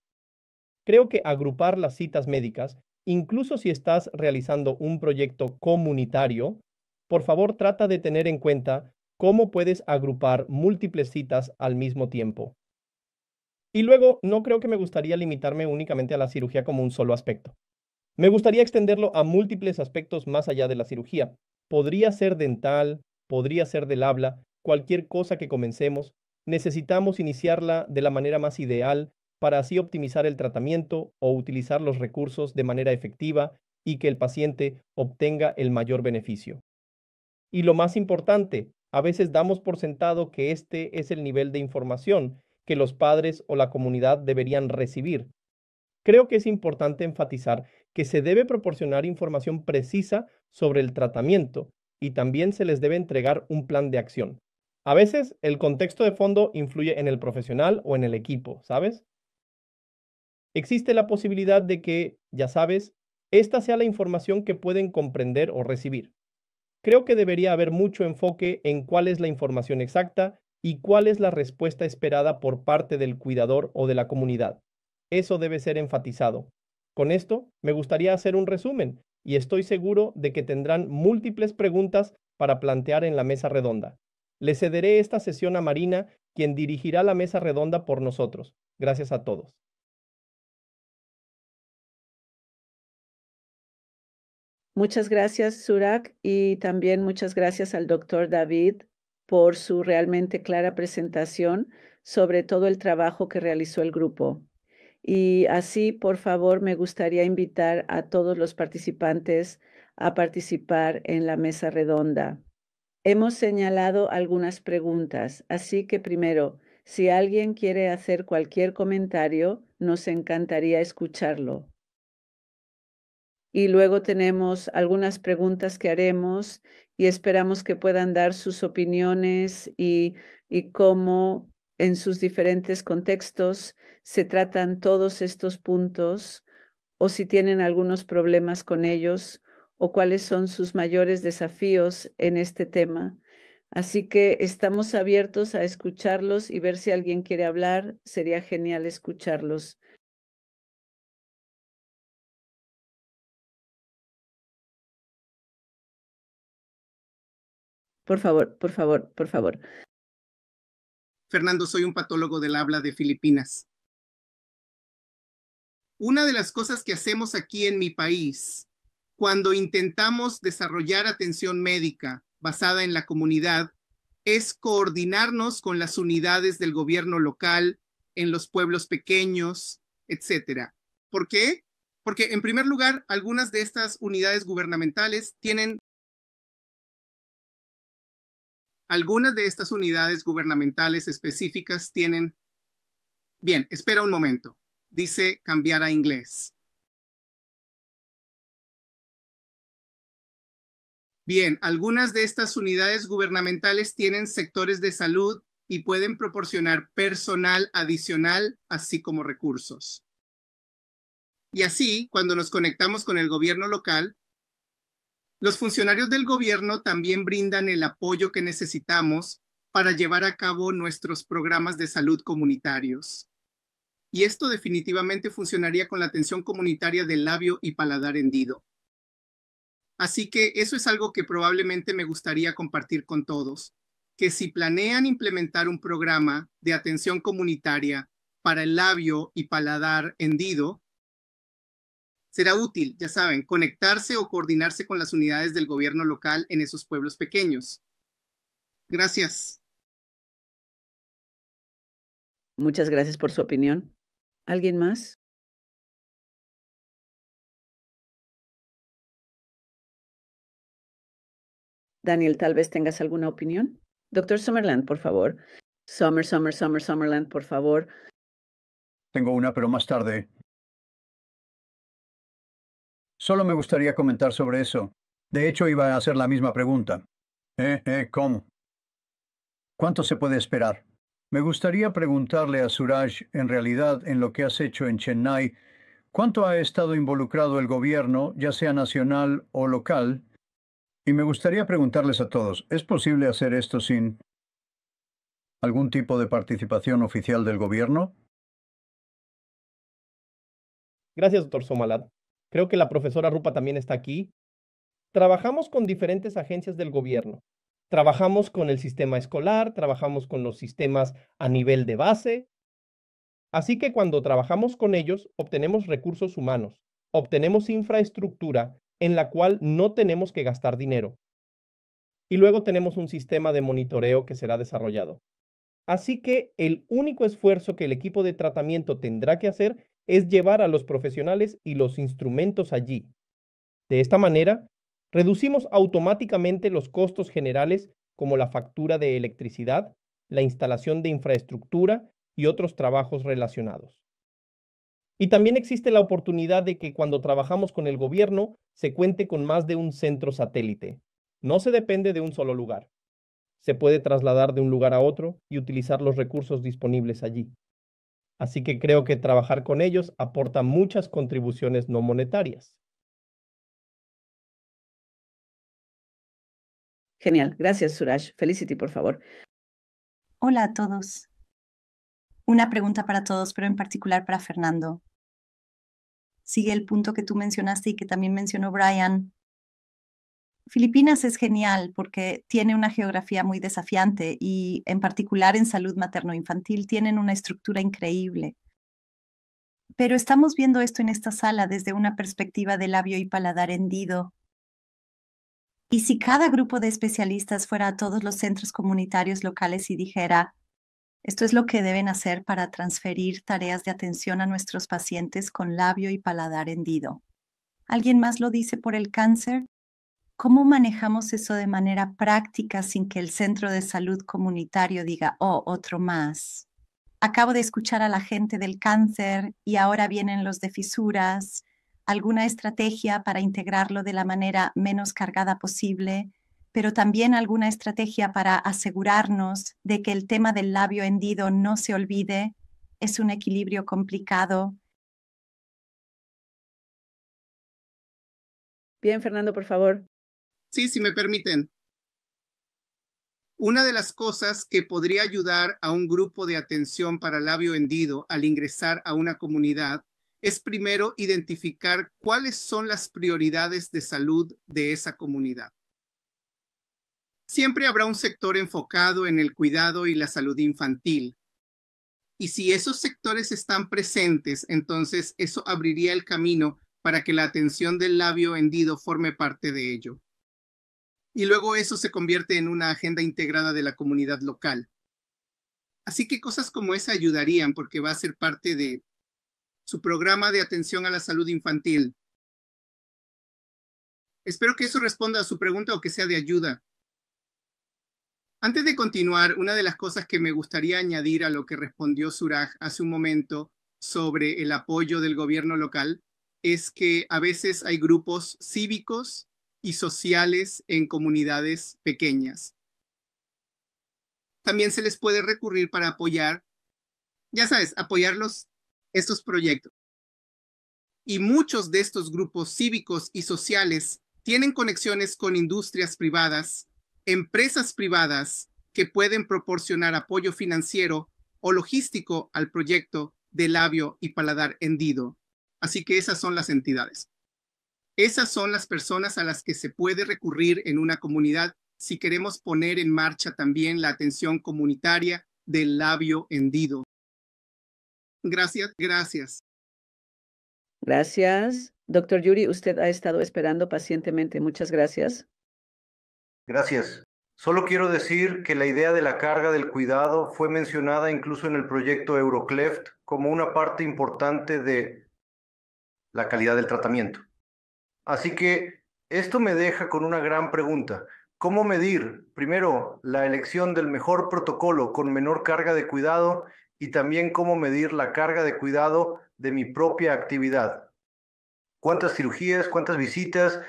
Creo que agrupar las citas médicas, incluso si estás realizando un proyecto comunitario, por favor trata de tener en cuenta cómo puedes agrupar múltiples citas al mismo tiempo. Y luego, no creo que me gustaría limitarme únicamente a la cirugía como un solo aspecto. Me gustaría extenderlo a múltiples aspectos más allá de la cirugía. Podría ser dental, podría ser del habla, cualquier cosa que comencemos. Necesitamos iniciarla de la manera más ideal para así optimizar el tratamiento o utilizar los recursos de manera efectiva y que el paciente obtenga el mayor beneficio. Y lo más importante, a veces damos por sentado que este es el nivel de información que los padres o la comunidad deberían recibir. Creo que es importante enfatizar que se debe proporcionar información precisa sobre el tratamiento y también se les debe entregar un plan de acción. A veces el contexto de fondo influye en el profesional o en el equipo, ¿sabes? Existe la posibilidad de que, ya sabes, esta sea la información que pueden comprender o recibir. Creo que debería haber mucho enfoque en cuál es la información exacta y cuál es la respuesta esperada por parte del cuidador o de la comunidad. Eso debe ser enfatizado. Con esto, me gustaría hacer un resumen y estoy seguro de que tendrán múltiples preguntas para plantear en la mesa redonda. Le cederé esta sesión a Marina, quien dirigirá la mesa redonda por nosotros. Gracias a todos. Muchas gracias, Surak, y también muchas gracias al doctor David por su realmente clara presentación sobre todo el trabajo que realizó el grupo. Y así, por favor, me gustaría invitar a todos los participantes a participar en la mesa redonda. Hemos señalado algunas preguntas, así que primero, si alguien quiere hacer cualquier comentario, nos encantaría escucharlo. Y luego tenemos algunas preguntas que haremos y esperamos que puedan dar sus opiniones y cómo en sus diferentes contextos se tratan todos estos puntos o si tienen algunos problemas con ellos o cuáles son sus mayores desafíos en este tema. Así que estamos abiertos a escucharlos y ver si alguien quiere hablar. Sería genial escucharlos. Por favor, por favor, por favor. Fernando, soy un patólogo del habla de Filipinas. Una de las cosas que hacemos aquí en mi país, cuando intentamos desarrollar atención médica basada en la comunidad, es coordinarnos con las unidades del gobierno local, en los pueblos pequeños, etc. ¿Por qué? Porque, en primer lugar, algunas de estas unidades gubernamentales tienen específicas tienen... Bien, espera un momento. Dice cambiar a inglés. Bien, algunas de estas unidades gubernamentales tienen sectores de salud y pueden proporcionar personal adicional, así como recursos. Y así, cuando nos conectamos con el gobierno local, los funcionarios del gobierno también brindan el apoyo que necesitamos para llevar a cabo nuestros programas de salud comunitarios. Y esto definitivamente funcionaría con la atención comunitaria del labio y paladar hendido. Así que eso es algo que probablemente me gustaría compartir con todos, que si planean implementar un programa de atención comunitaria para el labio y paladar hendido, será útil, ya saben, conectarse o coordinarse con las unidades del gobierno local en esos pueblos pequeños. Gracias. Muchas gracias por su opinión. ¿Alguien más? Daniel, tal vez tengas alguna opinión. Doctor Summerland, por favor. Summerland, por favor. Tengo una, pero más tarde. Solo me gustaría comentar sobre eso. De hecho, iba a hacer la misma pregunta. ¿Cómo? ¿Cuánto se puede esperar? Me gustaría preguntarle a Suraj, en realidad, en lo que has hecho en Chennai, ¿Cuánto ha estado involucrado el gobierno, ya sea nacional o local? Y me gustaría preguntarles a todos, ¿es posible hacer esto sin algún tipo de participación oficial del gobierno? Gracias, doctor Somalat. Creo que la profesora Rupa también está aquí. Trabajamos con diferentes agencias del gobierno. Trabajamos con el sistema escolar, trabajamos con los sistemas a nivel de base. Así que cuando trabajamos con ellos, obtenemos recursos humanos, obtenemos infraestructura en la cual no tenemos que gastar dinero. Y luego tenemos un sistema de monitoreo que será desarrollado. Así que el único esfuerzo que el equipo de tratamiento tendrá que hacer es llevar a los profesionales y los instrumentos allí. De esta manera, reducimos automáticamente los costos generales como la factura de electricidad, la instalación de infraestructura y otros trabajos relacionados. Y también existe la oportunidad de que cuando trabajamos con el gobierno se cuente con más de un centro satélite. No se depende de un solo lugar. Se puede trasladar de un lugar a otro y utilizar los recursos disponibles allí. Así que creo que trabajar con ellos aporta muchas contribuciones no monetarias. Genial. Gracias, Suraj. Felicity, por favor. Hola a todos. Una pregunta para todos, pero en particular para Fernando. Sigue el punto que tú mencionaste y que también mencionó Brian. Filipinas es genial porque tiene una geografía muy desafiante y en particular en salud materno-infantil tienen una estructura increíble. Pero estamos viendo esto en esta sala desde una perspectiva de labio y paladar hendido. Y si cada grupo de especialistas fuera a todos los centros comunitarios locales y dijera, esto es lo que deben hacer para transferir tareas de atención a nuestros pacientes con labio y paladar hendido. ¿Alguien más lo dice por el cáncer? ¿Cómo manejamos eso de manera práctica sin que el centro de salud comunitario diga, oh, otro más? Acabo de escuchar a la gente del cáncer y ahora vienen los de fisuras. ¿Alguna estrategia para integrarlo de la manera menos cargada posible? Pero también alguna estrategia para asegurarnos de que el tema del labio hendido no se olvide. Es un equilibrio complicado. Bien, Fernando, por favor. Sí, si me permiten. Una de las cosas que podría ayudar a un grupo de atención para labio hendido al ingresar a una comunidad es primero identificar cuáles son las prioridades de salud de esa comunidad. Siempre habrá un sector enfocado en el cuidado y la salud infantil. Y si esos sectores están presentes, entonces eso abriría el camino para que la atención del labio hendido forme parte de ello. Y luego eso se convierte en una agenda integrada de la comunidad local. Así que cosas como esa ayudarían porque va a ser parte de su programa de atención a la salud infantil. Espero que eso responda a su pregunta o que sea de ayuda. Antes de continuar, una de las cosas que me gustaría añadir a lo que respondió Suraj hace un momento sobre el apoyo del gobierno local es que a veces hay grupos cívicos y sociales en comunidades pequeñas. También se les puede recurrir para apoyar, ya sabes, estos proyectos. Y muchos de estos grupos cívicos y sociales tienen conexiones con industrias privadas, empresas privadas que pueden proporcionar apoyo financiero o logístico al proyecto de labio y paladar hendido. Así que esas son las entidades. Esas son las personas a las que se puede recurrir en una comunidad si queremos poner en marcha también la atención comunitaria del labio hendido. Gracias. Gracias. Doctor Yuri, usted ha estado esperando pacientemente. Muchas gracias. Gracias. Solo quiero decir que la idea de la carga del cuidado fue mencionada incluso en el proyecto Eurocleft como una parte importante de la calidad del tratamiento. Así que esto me deja con una gran pregunta. ¿Cómo medir, primero, la elección del mejor protocolo con menor carga de cuidado y también cómo medir la carga de cuidado de mi propia actividad? ¿Cuántas cirugías, cuántas visitas?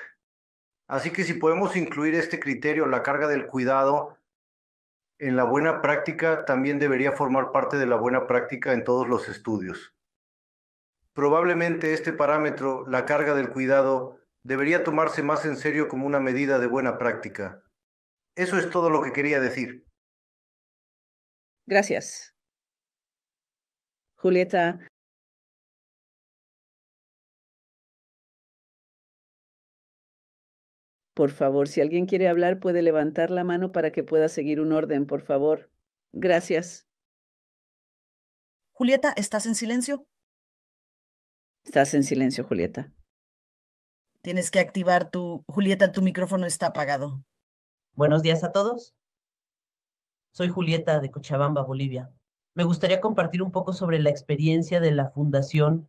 Así que si podemos incluir este criterio, la carga del cuidado, en la buena práctica, también debería formar parte de la buena práctica en todos los estudios. Probablemente este parámetro, la carga del cuidado, debería tomarse más en serio como una medida de buena práctica. Eso es todo lo que quería decir. Gracias. Julieta, por favor, si alguien quiere hablar, puede levantar la mano para que pueda seguir un orden, por favor. Gracias. Julieta, ¿estás en silencio? Estás en silencio, Julieta. Tienes que activar Julieta, tu micrófono está apagado. Buenos días a todos. Soy Julieta de Cochabamba, Bolivia. Me gustaría compartir un poco sobre la experiencia de la Fundación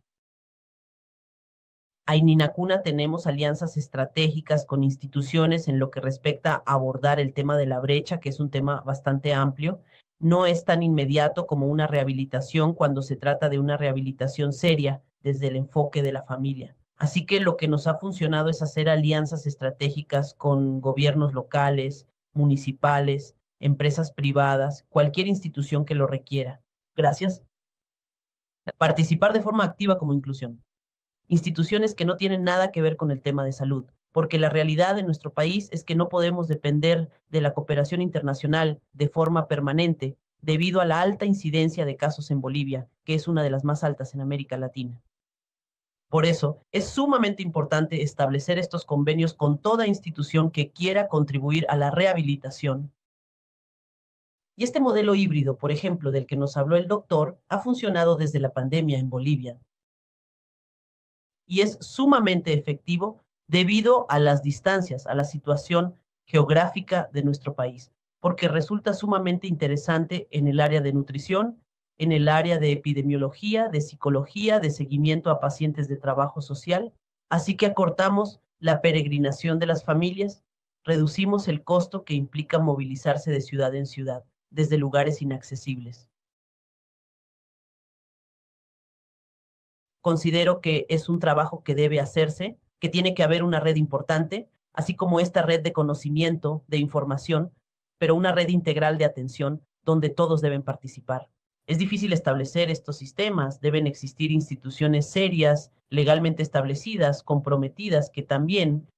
Ayninacuna. Tenemos alianzas estratégicas con instituciones en lo que respecta a abordar el tema de la brecha, que es un tema bastante amplio. No es tan inmediato como una rehabilitación cuando se trata de una rehabilitación seria desde el enfoque de la familia. Así que lo que nos ha funcionado es hacer alianzas estratégicas con gobiernos locales, municipales, empresas privadas, cualquier institución que lo requiera. Gracias. Participar de forma activa como inclusión. Instituciones que no tienen nada que ver con el tema de salud, porque la realidad de nuestro país es que no podemos depender de la cooperación internacional de forma permanente debido a la alta incidencia de casos en Bolivia, que es una de las más altas en América Latina. Por eso, es sumamente importante establecer estos convenios con toda institución que quiera contribuir a la rehabilitación. Y este modelo híbrido, por ejemplo, del que nos habló el doctor, ha funcionado desde la pandemia en Bolivia. Y es sumamente efectivo debido a las distancias, a la situación geográfica de nuestro país, porque resulta sumamente interesante en el área de nutrición, en el área de epidemiología, de psicología, de seguimiento a pacientes de trabajo social. Así que acortamos la peregrinación de las familias, reducimos el costo que implica movilizarse de ciudad en ciudad, desde lugares inaccesibles. Considero que es un trabajo que debe hacerse, que tiene que haber una red importante, así como esta red de conocimiento, de información, pero una red integral de atención donde todos deben participar. Es difícil establecer estos sistemas, deben existir instituciones serias, legalmente establecidas, comprometidas, que también,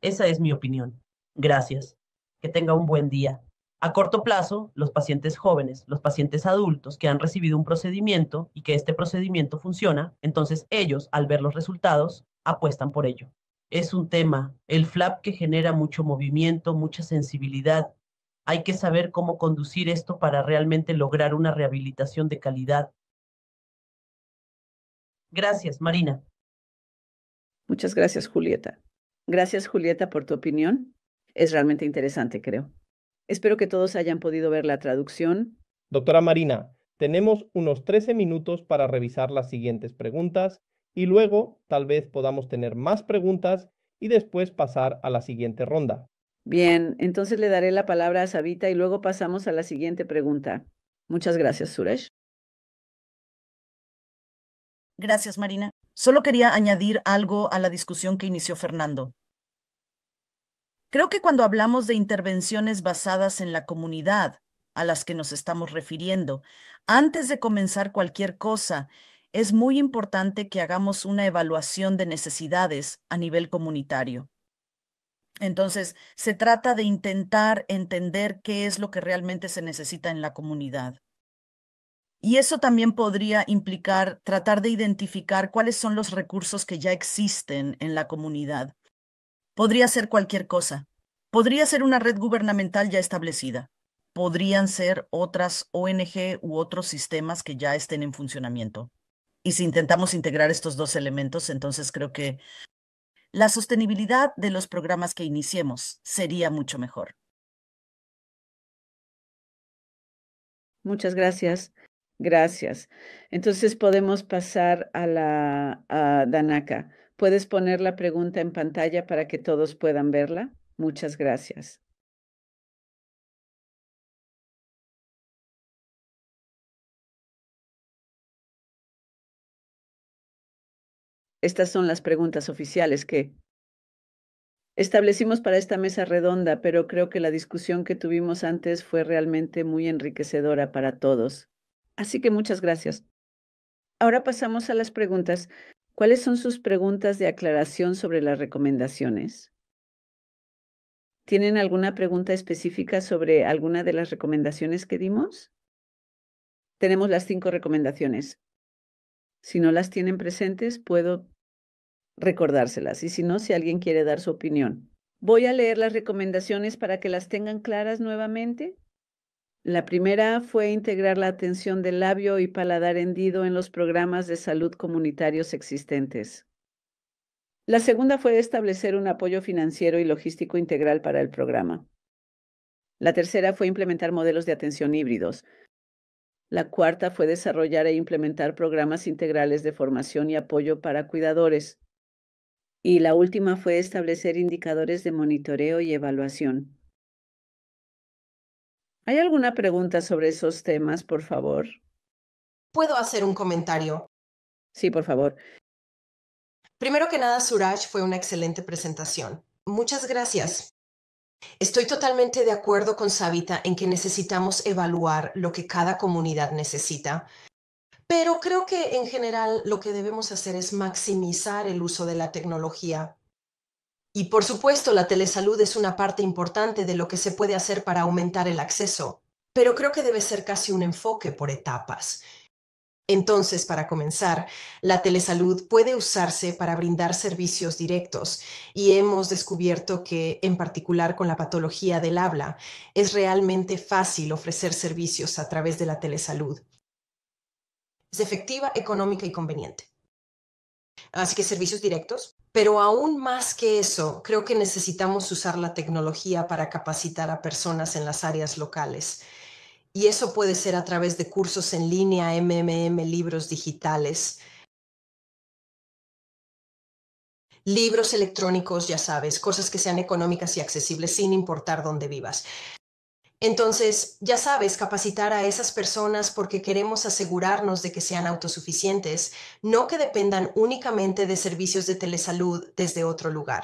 esa es mi opinión. Gracias. Que tenga un buen día. A corto plazo, los pacientes jóvenes, los pacientes adultos que han recibido un procedimiento y que este procedimiento funciona, entonces ellos, al ver los resultados, apuestan por ello. Es un tema, el FLAP, que genera mucho movimiento, mucha sensibilidad. Hay que saber cómo conducir esto para realmente lograr una rehabilitación de calidad. Gracias, Marina. Muchas gracias, Julieta. Gracias, Julieta, por tu opinión. Es realmente interesante, creo. Espero que todos hayan podido ver la traducción. Doctora Marina, tenemos unos 13 minutos para revisar las siguientes preguntas y luego tal vez podamos tener más preguntas y después pasar a la siguiente ronda. Bien, entonces le daré la palabra a Savita y luego pasamos a la siguiente pregunta. Muchas gracias, Suresh. Gracias, Marina. Solo quería añadir algo a la discusión que inició Fernando. Creo que cuando hablamos de intervenciones basadas en la comunidad a las que nos estamos refiriendo, antes de comenzar cualquier cosa, es muy importante que hagamos una evaluación de necesidades a nivel comunitario. Entonces, se trata de intentar entender qué es lo que realmente se necesita en la comunidad. Y eso también podría implicar tratar de identificar cuáles son los recursos que ya existen en la comunidad. Podría ser cualquier cosa. Podría ser una red gubernamental ya establecida. Podrían ser otras ONG u otros sistemas que ya estén en funcionamiento. Y si intentamos integrar estos dos elementos, entonces creo que la sostenibilidad de los programas que iniciemos sería mucho mejor. Muchas gracias. Gracias. Entonces podemos pasar a Danaka. ¿Puedes poner la pregunta en pantalla para que todos puedan verla? Muchas gracias. Estas son las preguntas oficiales que establecimos para esta mesa redonda, pero creo que la discusión que tuvimos antes fue realmente muy enriquecedora para todos. Así que muchas gracias. Ahora pasamos a las preguntas. ¿Cuáles son sus preguntas de aclaración sobre las recomendaciones? ¿Tienen alguna pregunta específica sobre alguna de las recomendaciones que dimos? Tenemos las 5 recomendaciones. Si no las tienen presentes, puedo recordárselas. Y si no, si alguien quiere dar su opinión. Voy a leer las recomendaciones para que las tengan claras nuevamente. La primera fue integrar la atención del labio y paladar hendido en los programas de salud comunitarios existentes. La segunda fue establecer un apoyo financiero y logístico integral para el programa. La tercera fue implementar modelos de atención híbridos. La cuarta fue desarrollar e implementar programas integrales de formación y apoyo para cuidadores. Y la última fue establecer indicadores de monitoreo y evaluación. ¿Hay alguna pregunta sobre esos temas, por favor? ¿Puedo hacer un comentario? Sí, por favor. Primero que nada, Suraj, fue una excelente presentación. Muchas gracias. Estoy totalmente de acuerdo con Savita en que necesitamos evaluar lo que cada comunidad necesita, pero creo que en general lo que debemos hacer es maximizar el uso de la tecnología. Y por supuesto, la telesalud es una parte importante de lo que se puede hacer para aumentar el acceso, pero creo que debe ser casi un enfoque por etapas. Entonces, para comenzar, la telesalud puede usarse para brindar servicios directos y hemos descubierto que, en particular con la patología del habla, es realmente fácil ofrecer servicios a través de la telesalud. Es efectiva, económica y conveniente. Así que servicios directos. Pero aún más que eso, creo que necesitamos usar la tecnología para capacitar a personas en las áreas locales. Y eso puede ser a través de cursos en línea, libros digitales, libros electrónicos, ya sabes, cosas que sean económicas y accesibles sin importar dónde vivas. Entonces, ya sabes, capacitar a esas personas porque queremos asegurarnos de que sean autosuficientes, no que dependan únicamente de servicios de telesalud desde otro lugar.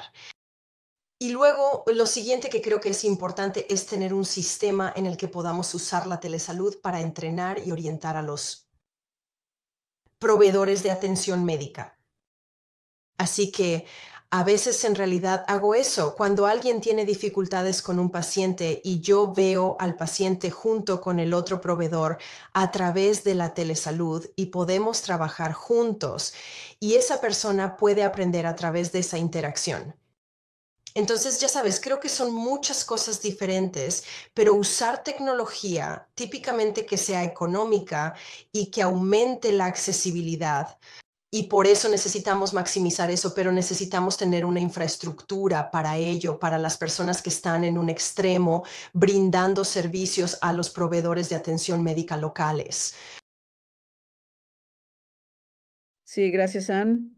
Y luego, lo siguiente que creo que es importante es tener un sistema en el que podamos usar la telesalud para entrenar y orientar a los proveedores de atención médica. Así que a veces en realidad hago eso. Cuando alguien tiene dificultades con un paciente y yo veo al paciente junto con el otro proveedor a través de la telesalud y podemos trabajar juntos y esa persona puede aprender a través de esa interacción. Entonces, ya sabes, creo que son muchas cosas diferentes, pero usar tecnología típicamente que sea económica y que aumente la accesibilidad. Y por eso necesitamos maximizar eso, pero necesitamos tener una infraestructura para ello, para las personas que están en un extremo, brindando servicios a los proveedores de atención médica locales. Sí, gracias, Anne.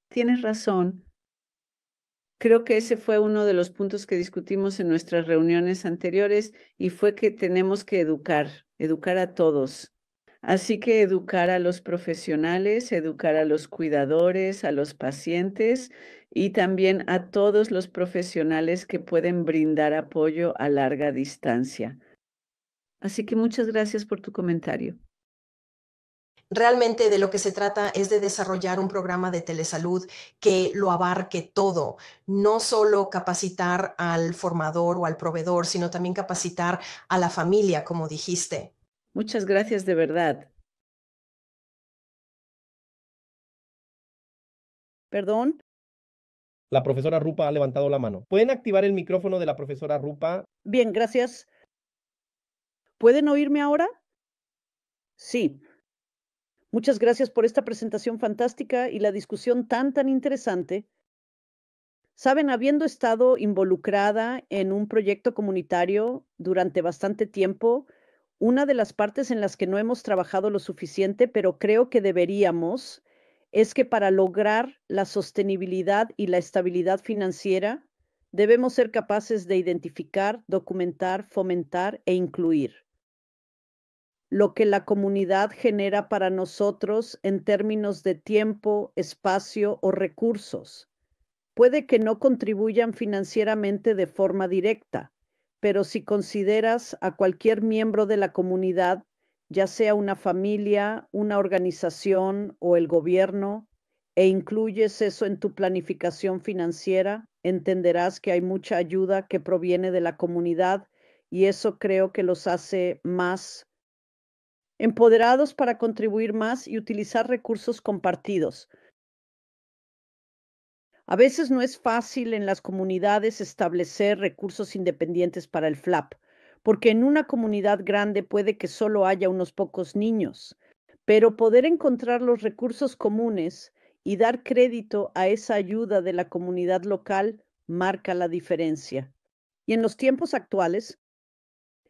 Tienes razón. Creo que ese fue uno de los puntos que discutimos en nuestras reuniones anteriores y fue que tenemos que educar a todos. Así que educar a los profesionales, educar a los cuidadores, a los pacientes y también a todos los profesionales que pueden brindar apoyo a larga distancia. Así que muchas gracias por tu comentario. Realmente de lo que se trata es de desarrollar un programa de telesalud que lo abarque todo, no solo capacitar al formador o al proveedor, sino también capacitar a la familia, como dijiste. Muchas gracias de verdad. ¿Perdón? La profesora Rupa ha levantado la mano. ¿Pueden activar el micrófono de la profesora Rupa? Bien, gracias. ¿Pueden oírme ahora? Sí. Muchas gracias por esta presentación fantástica y la discusión tan interesante. Saben, habiendo estado involucrada en un proyecto comunitario durante bastante tiempo, una de las partes en las que no hemos trabajado lo suficiente, pero creo que deberíamos, es que para lograr la sostenibilidad y la estabilidad financiera, debemos ser capaces de identificar, documentar, fomentar e incluir lo que la comunidad genera para nosotros en términos de tiempo, espacio o recursos. Puede que no contribuyan financieramente de forma directa, pero si consideras a cualquier miembro de la comunidad ya sea una familia, una organización o el gobierno, e incluyes eso en tu planificación financiera, entenderás que hay mucha ayuda que proviene de la comunidad y eso creo que los hace más empoderados para contribuir más y utilizar recursos compartidos. A veces no es fácil en las comunidades establecer recursos independientes para el FLAP, porque en una comunidad grande puede que solo haya unos pocos niños, pero poder encontrar los recursos comunes y dar crédito a esa ayuda de la comunidad local marca la diferencia. Y en los tiempos actuales,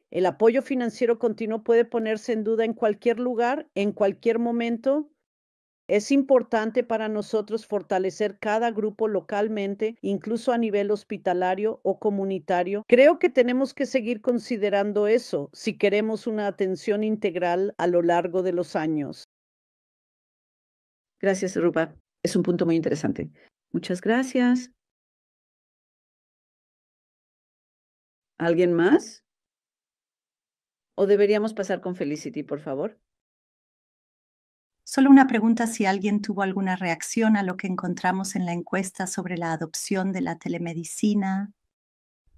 el apoyo financiero continuo puede ponerse en duda en cualquier lugar, en cualquier momento. Es importante para nosotros fortalecer cada grupo localmente, incluso a nivel hospitalario o comunitario. Creo que tenemos que seguir considerando eso si queremos una atención integral a lo largo de los años. Gracias, Rupa. Es un punto muy interesante. Muchas gracias. ¿Alguien más? ¿O deberíamos pasar con Felicity, por favor? Solo una pregunta si alguien tuvo alguna reacción a lo que encontramos en la encuesta sobre la adopción de la telemedicina.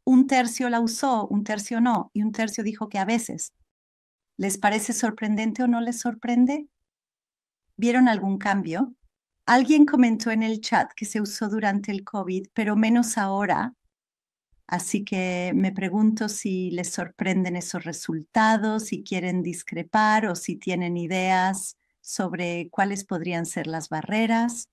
1/3 la usó, 1/3 no, y 1/3 dijo que a veces. ¿Les parece sorprendente o no les sorprende? ¿Vieron algún cambio? Alguien comentó en el chat que se usó durante el COVID, pero menos ahora. Así que me pregunto si les sorprenden esos resultados, si quieren discrepar o si tienen ideas sobre cuáles podrían ser las barreras.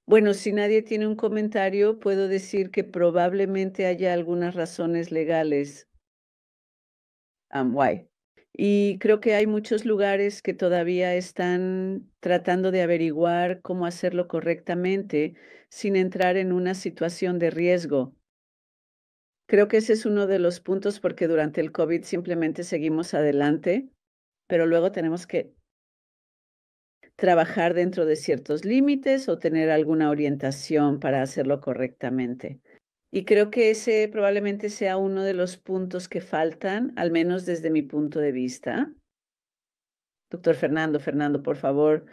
Bueno, si nadie tiene un comentario, puedo decir que probablemente haya algunas razones legales. Why. Y creo que hay muchos lugares que todavía están tratando de averiguar cómo hacerlo correctamente sin entrar en una situación de riesgo. Creo que ese es uno de los puntos porque durante el COVID simplemente seguimos adelante, pero luego tenemos que trabajar dentro de ciertos límites o tener alguna orientación para hacerlo correctamente. Y creo que ese probablemente sea uno de los puntos que faltan, al menos desde mi punto de vista. Doctor Fernando, por favor.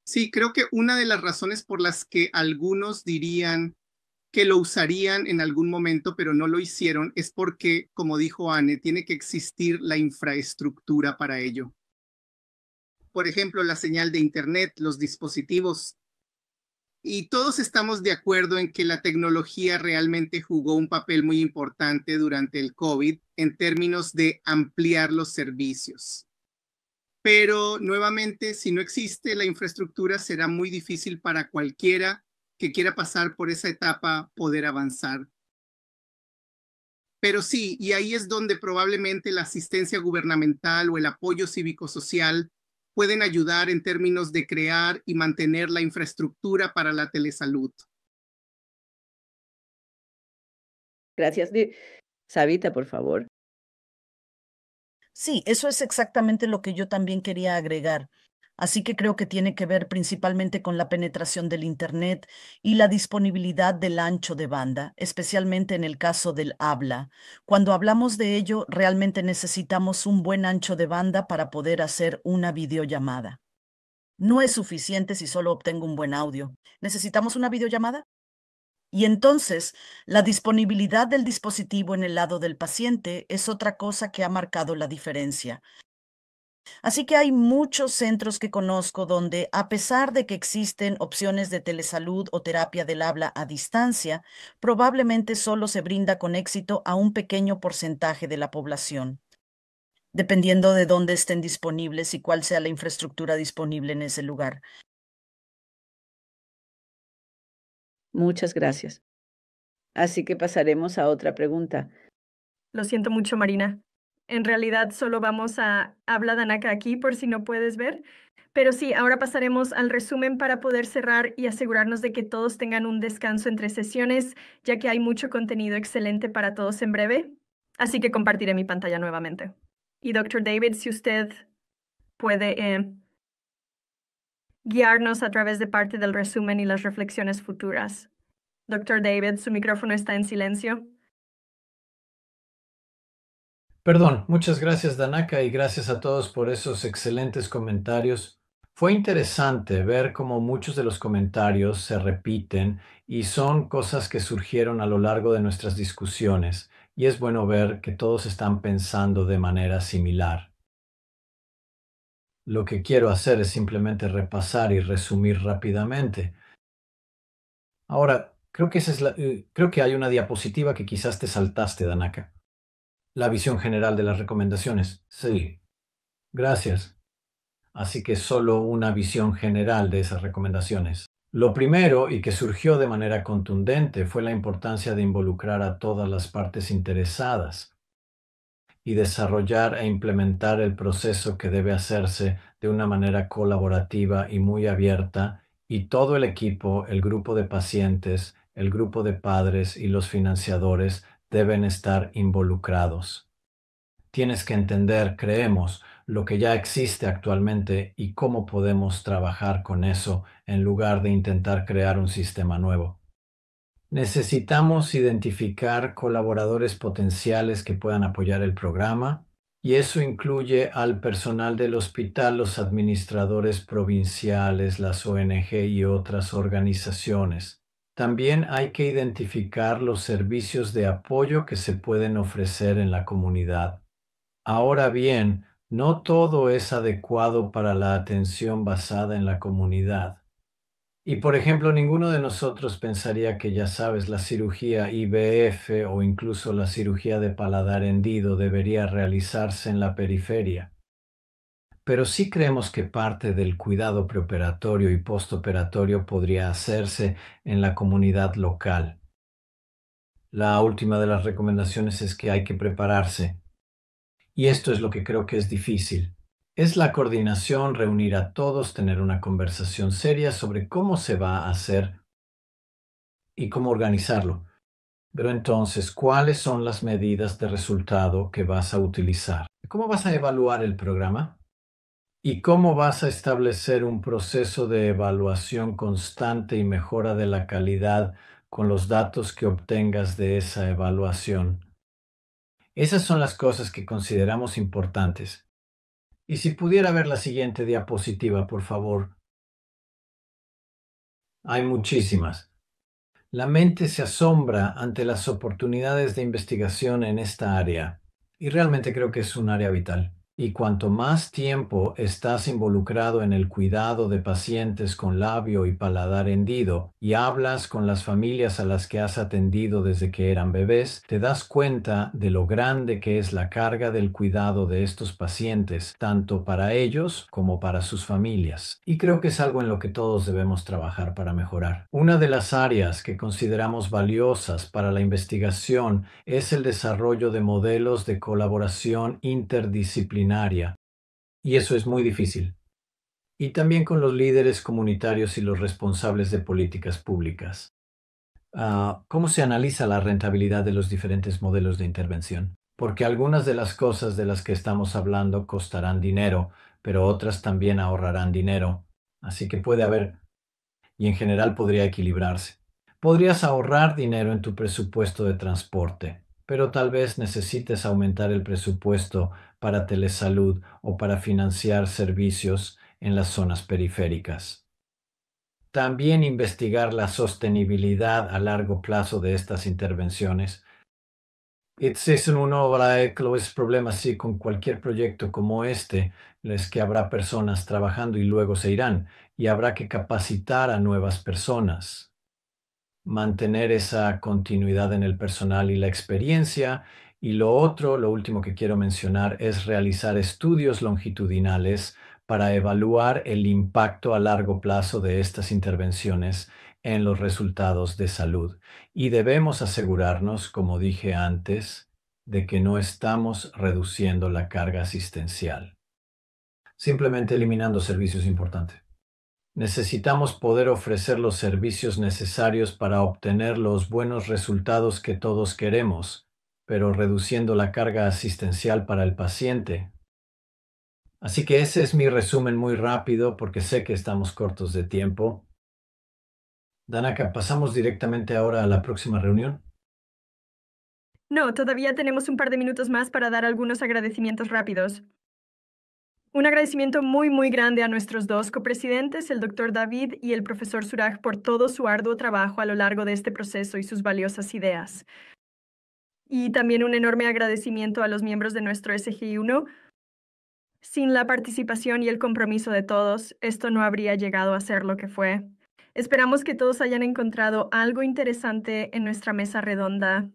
Sí, creo que una de las razones por las que algunos dirían que lo usarían en algún momento, pero no lo hicieron, es porque, como dijo Anne, tiene que existir la infraestructura para ello. Por ejemplo, la señal de Internet, los dispositivos. Y todos estamos de acuerdo en que la tecnología realmente jugó un papel muy importante durante el COVID en términos de ampliar los servicios. Pero nuevamente, si no existe la infraestructura, será muy difícil para cualquiera que quiera pasar por esa etapa poder avanzar. Pero sí, y ahí es donde probablemente la asistencia gubernamental o el apoyo cívico-social pueden ayudar en términos de crear y mantener la infraestructura para la telesalud. Gracias. Savita, por favor. Sí, eso es exactamente lo que yo también quería agregar. Así que creo que tiene que ver principalmente con la penetración del Internet y la disponibilidad del ancho de banda, especialmente en el caso del habla. Cuando hablamos de ello, realmente necesitamos un buen ancho de banda para poder hacer una videollamada. No es suficiente si solo obtengo un buen audio. ¿Necesitamos una videollamada? Y entonces, la disponibilidad del dispositivo en el lado del paciente es otra cosa que ha marcado la diferencia. Así que hay muchos centros que conozco donde, a pesar de que existen opciones de telesalud o terapia del habla a distancia, probablemente solo se brinda con éxito a un pequeño porcentaje de la población, dependiendo de dónde estén disponibles y cuál sea la infraestructura disponible en ese lugar. Muchas gracias. Así que pasaremos a otra pregunta. Lo siento mucho, Marina. En realidad solo vamos a habla Danaka aquí por si no puedes ver. Pero sí, ahora pasaremos al resumen para poder cerrar y asegurarnos de que todos tengan un descanso entre sesiones, ya que hay mucho contenido excelente para todos en breve. Así que compartiré mi pantalla nuevamente. Y Dr. David, si usted puede guiarnos a través de parte del resumen y las reflexiones futuras. Dr. David, su micrófono está en silencio. Perdón, muchas gracias, Danaka, y gracias a todos por esos excelentes comentarios. Fue interesante ver cómo muchos de los comentarios se repiten y son cosas que surgieron a lo largo de nuestras discusiones, y es bueno ver que todos están pensando de manera similar. Lo que quiero hacer es simplemente repasar y resumir rápidamente. Ahora, creo que hay una diapositiva que quizás te saltaste, Danaka. La visión general de las recomendaciones. Sí, gracias. Así que solo una visión general de esas recomendaciones. Lo primero, y que surgió de manera contundente, fue la importancia de involucrar a todas las partes interesadas y desarrollar e implementar el proceso que debe hacerse de una manera colaborativa y muy abierta, y todo el equipo, el grupo de pacientes, el grupo de padres y los financiadores deben estar involucrados. Tienes que entender, creemos, lo que ya existe actualmente y cómo podemos trabajar con eso en lugar de intentar crear un sistema nuevo. Necesitamos identificar colaboradores potenciales que puedan apoyar el programa, y eso incluye al personal del hospital, los administradores provinciales, las ONG y otras organizaciones. También hay que identificar los servicios de apoyo que se pueden ofrecer en la comunidad. Ahora bien, no todo es adecuado para la atención basada en la comunidad. Y por ejemplo, ninguno de nosotros pensaría que, ya sabes, la cirugía IVF o incluso la cirugía de paladar hendido debería realizarse en la periferia. Pero sí creemos que parte del cuidado preoperatorio y postoperatorio podría hacerse en la comunidad local. La última de las recomendaciones es que hay que prepararse. Y esto es lo que creo que es difícil. Es la coordinación, reunir a todos, tener una conversación seria sobre cómo se va a hacer y cómo organizarlo. Pero entonces, ¿cuáles son las medidas de resultado que vas a utilizar? ¿Cómo vas a evaluar el programa? ¿Y cómo vas a establecer un proceso de evaluación constante y mejora de la calidad con los datos que obtengas de esa evaluación? Esas son las cosas que consideramos importantes. Y si pudiera ver la siguiente diapositiva, por favor. Hay muchísimas. La mente se asombra ante las oportunidades de investigación en esta área, y realmente creo que es un área vital. Y cuanto más tiempo estás involucrado en el cuidado de pacientes con labio y paladar hendido y hablas con las familias a las que has atendido desde que eran bebés, te das cuenta de lo grande que es la carga del cuidado de estos pacientes, tanto para ellos como para sus familias. Y creo que es algo en lo que todos debemos trabajar para mejorar. Una de las áreas que consideramos valiosas para la investigación es el desarrollo de modelos de colaboración interdisciplinaria. Y eso es muy difícil. Y también con los líderes comunitarios y los responsables de políticas públicas. ¿Cómo se analiza la rentabilidad de los diferentes modelos de intervención? Porque algunas de las cosas de las que estamos hablando costarán dinero, pero otras también ahorrarán dinero. Así que puede haber, y en general podría equilibrarse. Podrías ahorrar dinero en tu presupuesto de transporte, pero tal vez necesites aumentar el presupuesto para telesalud o para financiar servicios en las zonas periféricas. También investigar la sostenibilidad a largo plazo de estas intervenciones. Es problema así con cualquier proyecto como este, es que habrá personas trabajando y luego se irán, y habrá que capacitar a nuevas personas. Mantener esa continuidad en el personal y la experiencia. Y lo último que quiero mencionar es realizar estudios longitudinales para evaluar el impacto a largo plazo de estas intervenciones en los resultados de salud. Y debemos asegurarnos, como dije antes, de que no estamos reduciendo la carga asistencial, simplemente eliminando servicios importantes. Necesitamos poder ofrecer los servicios necesarios para obtener los buenos resultados que todos queremos, pero reduciendo la carga asistencial para el paciente. Así que ese es mi resumen muy rápido porque sé que estamos cortos de tiempo. Danaka, ¿pasamos directamente ahora a la próxima reunión? No, todavía tenemos un par de minutos más para dar algunos agradecimientos rápidos. Un agradecimiento muy grande a nuestros dos copresidentes, el Dr. David y el profesor Suraj, por todo su arduo trabajo a lo largo de este proceso y sus valiosas ideas. Y también un enorme agradecimiento a los miembros de nuestro SGI-1. Sin la participación y el compromiso de todos, esto no habría llegado a ser lo que fue. Esperamos que todos hayan encontrado algo interesante en nuestra mesa redonda.